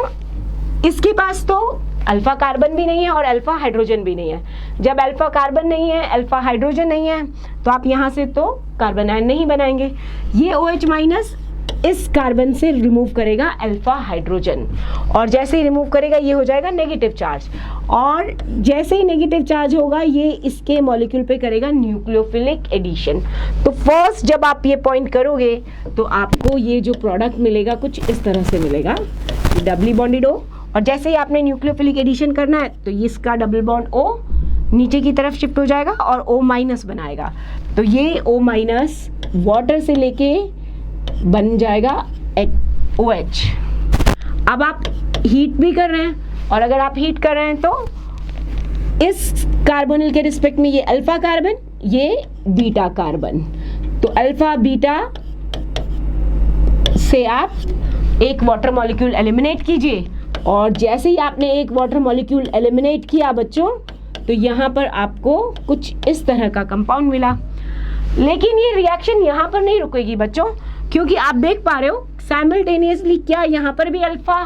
इसके पास तो अल्फा कार्बन भी नहीं है और अल्फा हाइड्रोजन भी नहीं है। जब अल्फा कार्बन नहीं है, अल्फा हाइड्रोजन नहीं है, तो आप यहाँ से तो कार्बन आयन नहीं बनाएंगे। ये OH माइनस इस कार्बन से रिमूव करेगा अल्फा हाइड्रोजन, और जैसे ही रिमूव करेगा ये हो जाएगा नेगेटिव चार्ज, और जैसे ही नेगेटिव चार्ज होगा ये इसके मॉलिक्यूल पे करेगा न्यूक्लियोफिलिक एडिशन। तो फर्स्ट जब आप ये पॉइंट करोगे तो आपको ये जो प्रोडक्ट मिलेगा कुछ इस तरह से मिलेगा, डबली बॉन्डेड O, और जैसे ही आपने न्यूक्लियोफिलिक एडिशन करना है तो इसका डबल बॉन्ड O नीचे की तरफ शिफ्ट हो जाएगा और O माइनस बनाएगा। तो ये O माइनस वाटर से लेके बन जाएगा OH। अब आप हीट भी कर रहे हैं, और अगर आप हीट कर रहे हैं तो इस कार्बोनिल के रिस्पेक्ट में ये अल्फा कार्बन, ये बीटा कार्बन, तो अल्फा बीटा से आप एक वाटर मॉलिक्यूल एलिमिनेट कीजिए, और जैसे ही आपने एक वाटर मॉलिक्यूल एलिमिनेट किया बच्चों तो यहाँ पर आपको कुछ इस तरह का कंपाउंड मिला। लेकिन ये रिएक्शन यहाँ पर नहीं रुकेगी बच्चों, क्योंकि आप देख पा रहे हो साइमल्टेनियसली क्या यहाँ पर भी अल्फा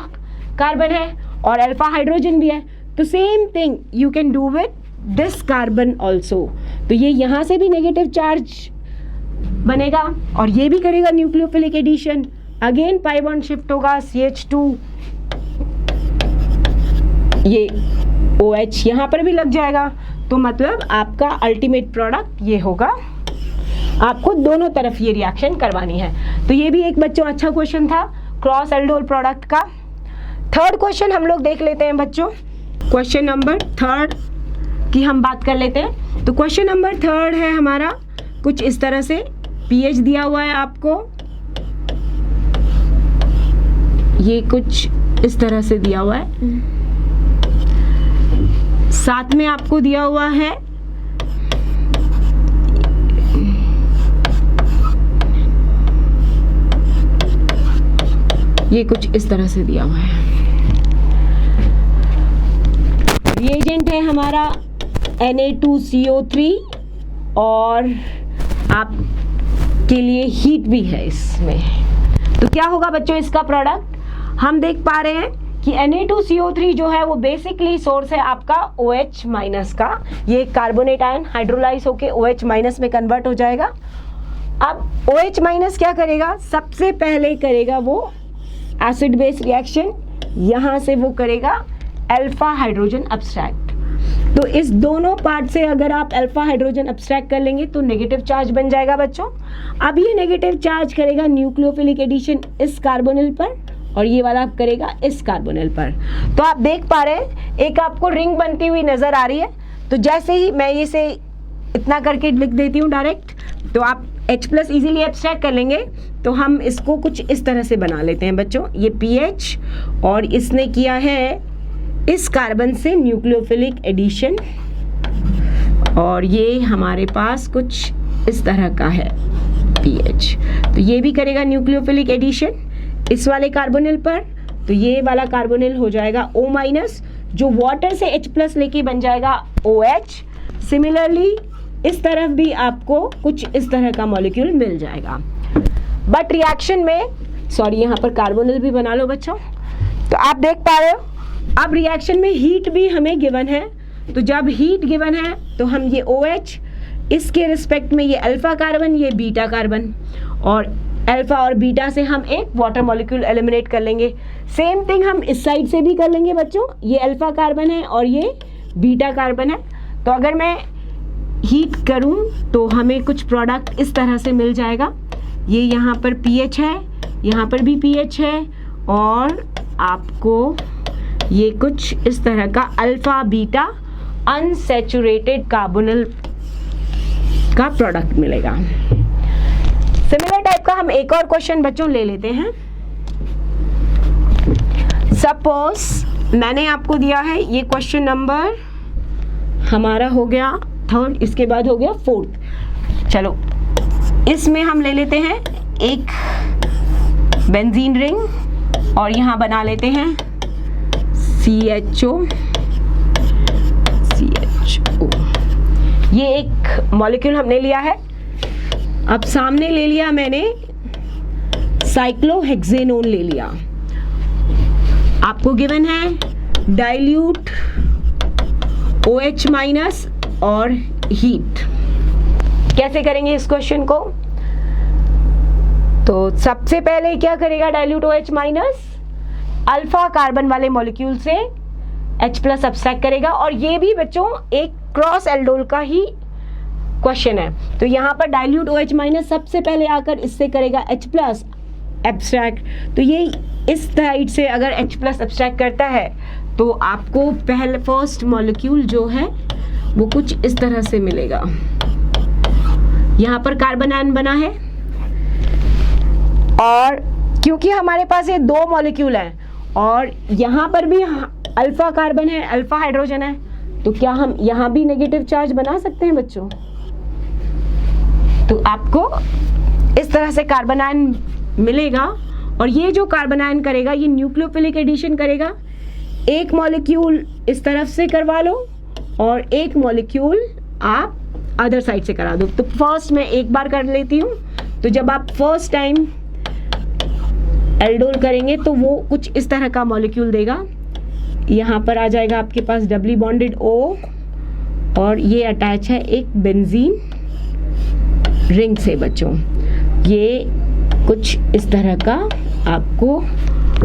कार्बन है और अल्फा हाइड्रोजन भी है, तो same thing you can do with this carbon also. तो ये यहाँ से भी नेगेटिव चार्ज बनेगा और ये भी करेगा nucleophilic addition. Again pi bond shift होगा, CH2, ये OH यहाँ पर भी लग जाएगा। तो मतलब आपका अल्टीमेट प्रोडक्ट ये होगा। आपको दोनों तरफ ये रिएक्शन करवानी है। तो ये भी एक बच्चों अच्छा क्वेश्चन था क्रॉस एल्डोल प्रोडक्ट का। थर्ड क्वेश्चन हम लोग देख लेते हैं बच्चों। क्वेश्चन नंबर थर्ड की हम बात कर लेते हैं। तो क्वेश्चन नंबर थर्ड है हमारा कुछ इस तरह से, pH दिया हुआ है आपको, ये कुछ इस तरह से दिया हुआ है, साथ में आपको दिया हुआ है ये कुछ इस तरह से दिया हुआ है। रिएजेंट है हमारा Na2CO3 और आपके लिए हीट भी है इसमें। तो क्या होगा बच्चों इसका प्रोडक्ट? हम देख पा रहे हैं कि Na2CO3 जो है वो बेसिकली सोर्स है आपका OH माइनस का। ये कार्बोनेट आयन हाइड्रोलाइज होके OH माइनस में कन्वर्ट हो जाएगा। अब OH माइनस क्या करेगा? सबसे पहले करेगा वो एसिड बेस रिएक्शन, यहाँ से वो करेगा अल्फा हाइड्रोजन अब्स्ट्रैक्ट। तो इस दोनों पार्ट से अगर आप अल्फा हाइड्रोजन अब्स्ट्रैक्ट कर लेंगे तो नेगेटिव चार्ज बन जाएगा बच्चों। अब ये नेगेटिव चार्ज करेगा न्यूक्लियोफिलिक एडिशन इस कार्बोनिल पर और ये वाला करेगा इस कार्बोनिल पर। तो आप देख पा रहे हैं एक आपको रिंग बनती हुई नजर आ रही है। तो जैसे ही मैं इसे इतना करके लिख देती हूँ डायरेक्ट, तो आप H+ इजीली एब्स्ट्रैक्ट कर लेंगे। तो हम इसको कुछ इस तरह से बना लेते हैं बच्चों। ये PH और इसने किया है इस कार्बन से न्यूक्लियोफिलिक एडिशन और ये हमारे पास कुछ इस तरह का है PH। तो ये भी करेगा न्यूक्लियोफिलिक एडिशन इस वाले कार्बोनिल पर। तो ये वाला कार्बोनिल हो जाएगा O- जो वाटर से H+ लेके बन जाएगा OH। सिमिलरली इस तरफ भी आपको कुछ इस तरह का मॉलिक्यूल मिल जाएगा। बट रिएक्शन में, सॉरी यहाँ पर कार्बोनिल भी बना लो बच्चों। तो आप देख पा रहे हो अब रिएक्शन में हीट भी हमें गिवन है। तो जब हीट गिवन है तो हम ये OH, इसके रिस्पेक्ट में ये अल्फा कार्बन, ये बीटा कार्बन, और अल्फा और बीटा से हम एक वाटर मॉलिक्यूल एलिमिनेट कर लेंगे। सेम थिंग हम इस साइड से भी कर लेंगे बच्चों। ये अल्फा कार्बन है और ये बीटा कार्बन है। तो अगर मैं हीट करूं तो हमें कुछ प्रोडक्ट इस तरह से मिल जाएगा। ये यहाँ पर pH है, यहाँ पर भी pH है और आपको ये कुछ इस तरह का अल्फा बीटा अनसैचुरेटेड कार्बोनिल का प्रोडक्ट मिलेगा। सिमिलर टाइप का हम एक और क्वेश्चन बच्चों ले लेते हैं। सपोज मैंने आपको दिया है ये क्वेश्चन नंबर हमारा हो गया थर्ड, इसके बाद हो गया फोर्थ। चलो इसमें हम ले लेते हैं एक बेंजीन रिंग और यहाँ बना लेते हैं CHO। ये एक मॉलिक्यूल हमने लिया है। अब सामने ले लिया मैंने साइक्लोहेक्सेनोन ले लिया। आपको गिवन है डाइल्यूट OH- और हीट। कैसे करेंगे इस क्वेश्चन को? तो सबसे पहले क्या करेगा डाइल्यूट OH- अल्फा कार्बन वाले मॉलिक्यूल से H+ सब्सट्रैक्ट करेगा। और ये भी बच्चों एक क्रॉस एल्डोल का ही क्वेश्चन है। तो यहाँ पर डाइल्यूट OH- सबसे पहले आकर इससे करेगा H+ एब्स्ट्रैक्ट। तो ये इस साइड से अगर H+ एब्स्ट्रैक्ट करता है तो आपको पहले फर्स्ट मॉलिक्यूल जो है वो कुछ इस तरह से मिलेगा। यहाँ पर कार्बन आयन बना है और क्योंकि हमारे पास ये दो मॉलिक्यूल हैं और यहाँ पर भी अल्फा कार्बन है, अल्फा हाइड्रोजन है, तो क्या हम यहाँ भी नेगेटिव चार्ज बना सकते हैं बच्चों? तो आपको इस तरह से कार्बन आयन मिलेगा और ये जो कार्बन आयन करेगा ये न्यूक्लियोफिलिक एडिशन करेगा। एक मॉलिक्यूल इस तरफ से करवा लो और एक मॉलिक्यूल आप अदर साइड से करा दो। तो फर्स्ट मैं एक बार कर लेती हूँ। तो जब आप फर्स्ट टाइम एल्डोल करेंगे तो वो कुछ इस तरह का मॉलिक्यूल देगा। यहाँ पर आ जाएगा आपके पास डबली बॉन्डेड O और ये अटैच है एक बेंजीन रिंग से बच्चों। ये कुछ इस तरह का आपको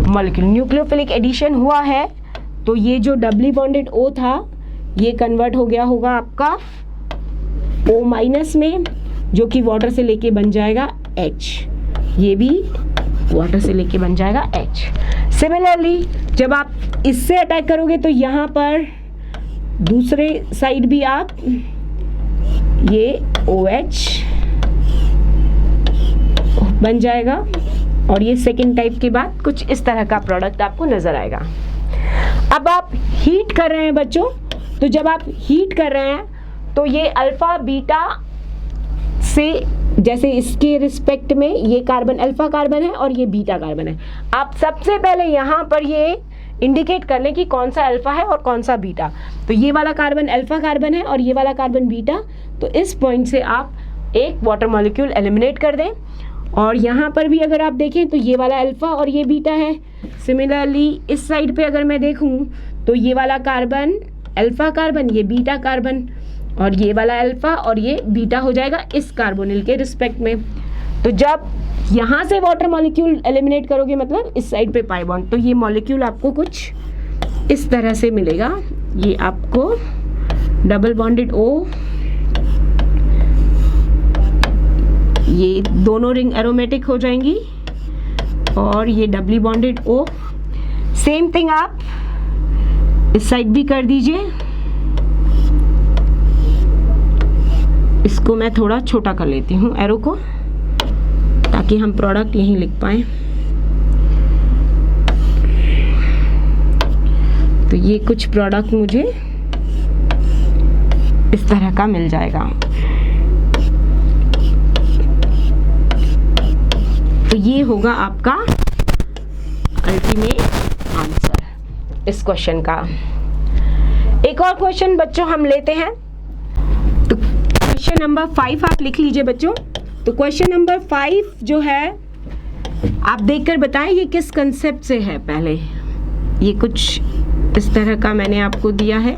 मॉलिक्यूल न्यूक्लियोफिलिक एडिशन हुआ है, तो ये जो डबली बॉन्डेड O था ये कन्वर्ट हो गया होगा आपका O माइनस में, जो कि वाटर से लेके बन जाएगा H। ये भी वाटर से लेके बन जाएगा H। सिमिलरली जब आप इससे अटैक करोगे तो यहाँ पर दूसरे साइड भी आप ये OH बन जाएगा और ये सेकेंड टाइप के बाद कुछ इस तरह का प्रोडक्ट आपको नजर आएगा। अब आप हीट कर रहे हैं बच्चों, तो जब आप हीट कर रहे हैं तो ये अल्फा बीटा से, जैसे इसके रिस्पेक्ट में ये कार्बन अल्फा कार्बन है और ये बीटा कार्बन है, आप सबसे पहले यहाँ पर ये इंडिकेट कर लें कि कौन सा अल्फा है और कौन सा बीटा। तो ये वाला कार्बन अल्फा कार्बन है और ये वाला कार्बन बीटा, तो इस पॉइंट से आप एक वाटर मॉलिक्यूल एलिमिनेट कर दें। और यहाँ पर भी अगर आप देखें तो ये वाला अल्फा और ये बीटा है। सिमिलरली इस साइड पे अगर मैं देखूँ तो ये वाला कार्बन अल्फा कार्बन, ये बीटा कार्बन, और ये वाला अल्फा और ये बीटा हो जाएगा इस कार्बोनिल के रिस्पेक्ट में। तो जब यहाँ से वाटर मॉलिक्यूल एलिमिनेट करोगे मतलब इस साइड पे पाई बॉन्ड, तो ये मॉलिक्यूल आपको कुछ इस तरह से मिलेगा। ये आपको डबल बॉन्डेड O, ये दोनों रिंग एरोमेटिक हो जाएंगी और ये doubly bonded O। Same thing आप इस साइड भी कर दीजिए। इसको मैं थोड़ा छोटा कर लेती हूँ एरो को, ताकि हम प्रोडक्ट यहीं लिख पाए। तो ये कुछ प्रोडक्ट मुझे इस तरह का मिल जाएगा। तो ये होगा आपका अल्टीमेट आंसर इस क्वेश्चन का। एक और क्वेश्चन बच्चों हम लेते हैं, तो क्वेश्चन नंबर 5 आप लिख लीजिए बच्चों। तो क्वेश्चन नंबर 5 जो है आप देखकर बताएं ये किस कंसेप्ट से है। पहले ये कुछ इस तरह का मैंने आपको दिया है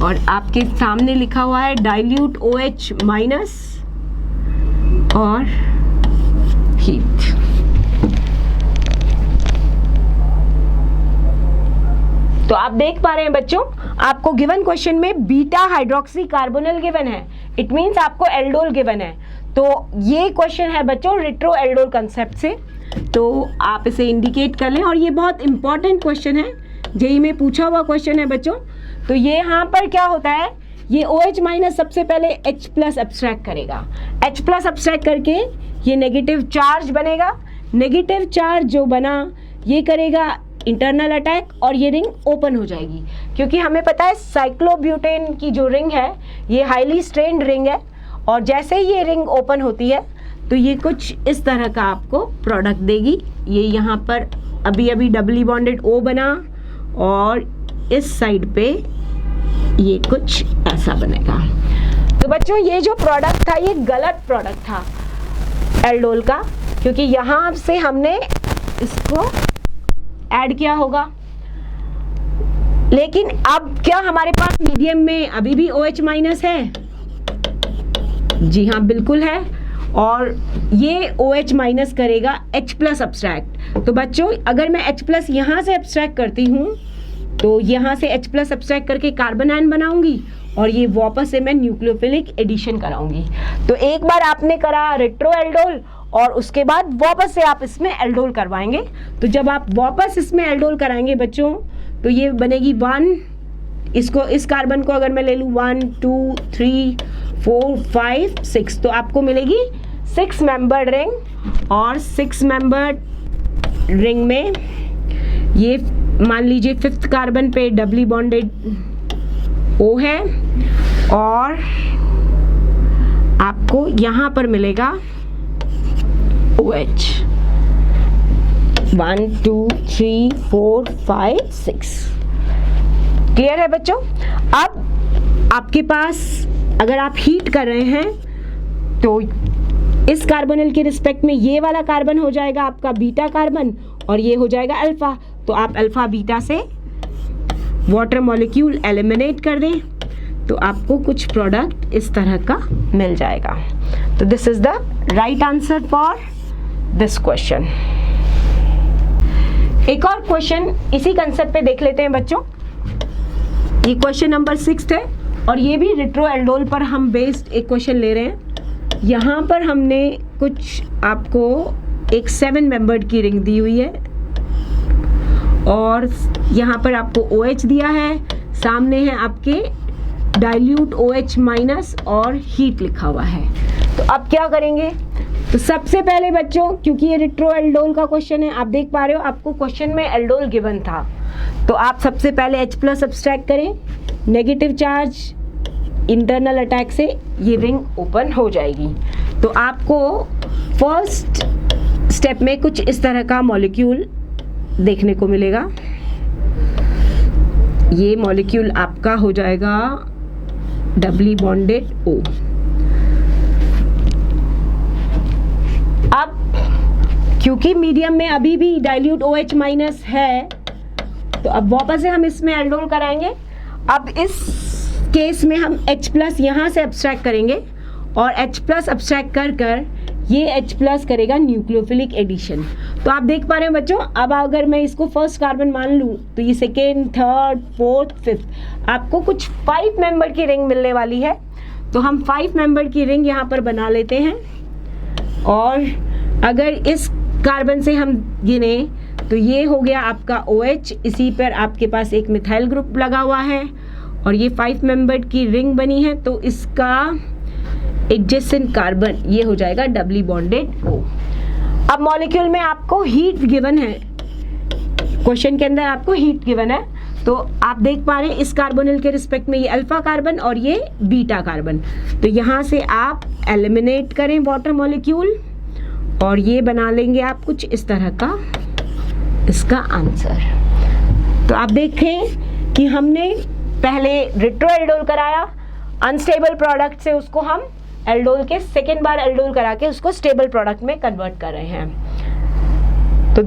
और आपके सामने लिखा हुआ है डाइल्यूट OH माइनस और हीट। तो आप देख पा रहे हैं बच्चों, आपको गिवन क्वेश्चन में बीटा हाइड्रोक्सी कार्बोनिल गिवन है, इट मींस आपको एल्डोल गिवन है। तो ये क्वेश्चन है बच्चों रिट्रो एल्डोल कंसेप्ट से, तो आप इसे इंडिकेट कर लें। और ये बहुत इंपॉर्टेंट क्वेश्चन है, जेईई में पूछा हुआ क्वेश्चन है बच्चों। तो ये यहाँ पर क्या होता है, ये OH माइनस सबसे पहले H प्लस अब्स्ट्रैक्ट करेगा। H प्लस अब्स्ट्रैक्ट करके ये नेगेटिव चार्ज बनेगा। नेगेटिव चार्ज जो बना ये करेगा इंटरनल अटैक और ये रिंग ओपन हो जाएगी, क्योंकि हमें पता है साइक्लोब्यूटेन की जो रिंग है ये हाईली स्ट्रेन्ड रिंग है, और जैसे ही ये रिंग ओपन होती है तो ये कुछ इस तरह का आपको प्रोडक्ट देगी। ये यहाँ पर अभी अभी डबली बॉन्डेड O बना और इस साइड पे ये कुछ ऐसा बनेगा। तो बच्चों ये जो प्रोडक्ट था ये गलत प्रोडक्ट था एल्डोल का, क्योंकि यहाँ से हमने इसको ऐड किया होगा। लेकिन अब क्या हमारे पास मीडियम में अभी भी OH माइनस है? जी हाँ बिल्कुल है, और ये OH माइनस करेगा H प्लस अब्स्ट्रैक्ट। तो बच्चों अगर मैं H प्लस यहाँ से अब्स्ट्रैक्ट करती हूँ तो यहाँ से H प्लस अब्स्ट्रैक्ट करके कार्बन आयन बनाऊंगी और ये वापस से मैं न्यूक्लियोफिलिक एडिशन कराऊंगी। तो एक बार आपने करा रेट्रो एल्डोल और उसके बाद वापस से आप इसमें एल्डोल करवाएंगे। तो जब आप वापस इसमें एल्डोल कराएंगे बच्चों तो ये बनेगी 1, इसको इस कार्बन को अगर मैं ले लूँ 1 2 3 4 5 6, तो आपको मिलेगी 6 मेंबर्ड रिंग। और 6 मेंबर्ड रिंग में ये मान लीजिए 5th कार्बन पे डबली बॉन्डेड O है और आपको यहाँ पर मिलेगा OH 1 2 3 4 5 6। क्लियर है बच्चों? अब आपके पास अगर आप हीट कर रहे हैं तो इस कार्बोनिल के रिस्पेक्ट में ये वाला कार्बन हो जाएगा आपका बीटा कार्बन और ये हो जाएगा अल्फा। तो आप अल्फा बीटा से वाटर मॉलिक्यूल एलिमिनेट कर दें तो आपको कुछ प्रोडक्ट इस तरह का मिल जाएगा। तो this is the right answer for this question. एक और क्वेश्चन इसी कंसेप्ट पे देख लेते हैं बच्चों। ये क्वेश्चन नंबर 6 है और ये भी रिट्रोएल्डोल पर हम बेस्ड एक क्वेश्चन ले रहे हैं। यहाँ पर हमने कुछ आपको एक 7 मेंबर्ड की रिंग दी हुई है और यहाँ पर आपको OH दिया है, सामने है आपके डाइल्यूट OH माइनस और हीट लिखा हुआ है। तो अब क्या करेंगे? तो सबसे पहले बच्चों, क्योंकि ये रिट्रोएल्डोल का क्वेश्चन है, आप देख पा रहे हो आपको क्वेश्चन में एल्डोल गिवन था, तो आप सबसे पहले H+ सब्सट्रैक्ट करें, नेगेटिव चार्ज इंटरनल अटैक से ये रिंग ओपन हो जाएगी। तो आपको फर्स्ट स्टेप में कुछ इस तरह का मॉलिक्यूल देखने को मिलेगा। ये मॉलिक्यूल आपका हो जाएगा डबली बॉन्डेड O। अब क्योंकि मीडियम में अभी भी डाइल्यूट OH माइनस है, तो अब वापस से हम इसमें एल्डोल कराएंगे। अब इस केस में हम H+ यहाँ से अब्स्ट्रैक्ट करेंगे और H+ अब्स्ट्रैक्ट कर ये H+ करेगा न्यूक्लियोफिलिक एडिशन। तो आप देख पा रहे हो बच्चों, अब अगर मैं इसको फर्स्ट कार्बन मान लूँ तो ये सेकेंड, थर्ड, फोर्थ, फिफ्थ, आपको कुछ 5 मेंबर की रिंग मिलने वाली है। तो हम 5 मेंबर की रिंग यहाँ पर बना लेते हैं और अगर इस कार्बन से हम गिने तो ये हो गया आपका OH, इसी पर आपके पास एक मिथाइल ग्रुप लगा हुआ है और ये 5 मेंबर्ड की रिंग बनी है। तो इसका एडजेसेंट कार्बन ये हो जाएगा डबली बॉन्डेड O। अब मॉलिक्यूल में आपको हीट गिवन है, क्वेश्चन के अंदर आपको हीट गिवन है। तो आप देख पा रहे हैं इस कार्बोनिल के रिस्पेक्ट में ये अल्फा कार्बन और ये बीटा कार्बन। तो यहाँ से आप एलिमिनेट करें वाटर मॉलिक्यूल और ये बना लेंगे आप कुछ इस तरह का इसका आंसर। तो आप देखें कि हमने पहले रिट्रोएल्डोल कराया, अनस्टेबल प्रोडक्ट से उसको हम एल्डोल के सेकेंड बार एल्डोल करा के उसको स्टेबल प्रोडक्ट में कन्वर्ट कर रहे हैं। तो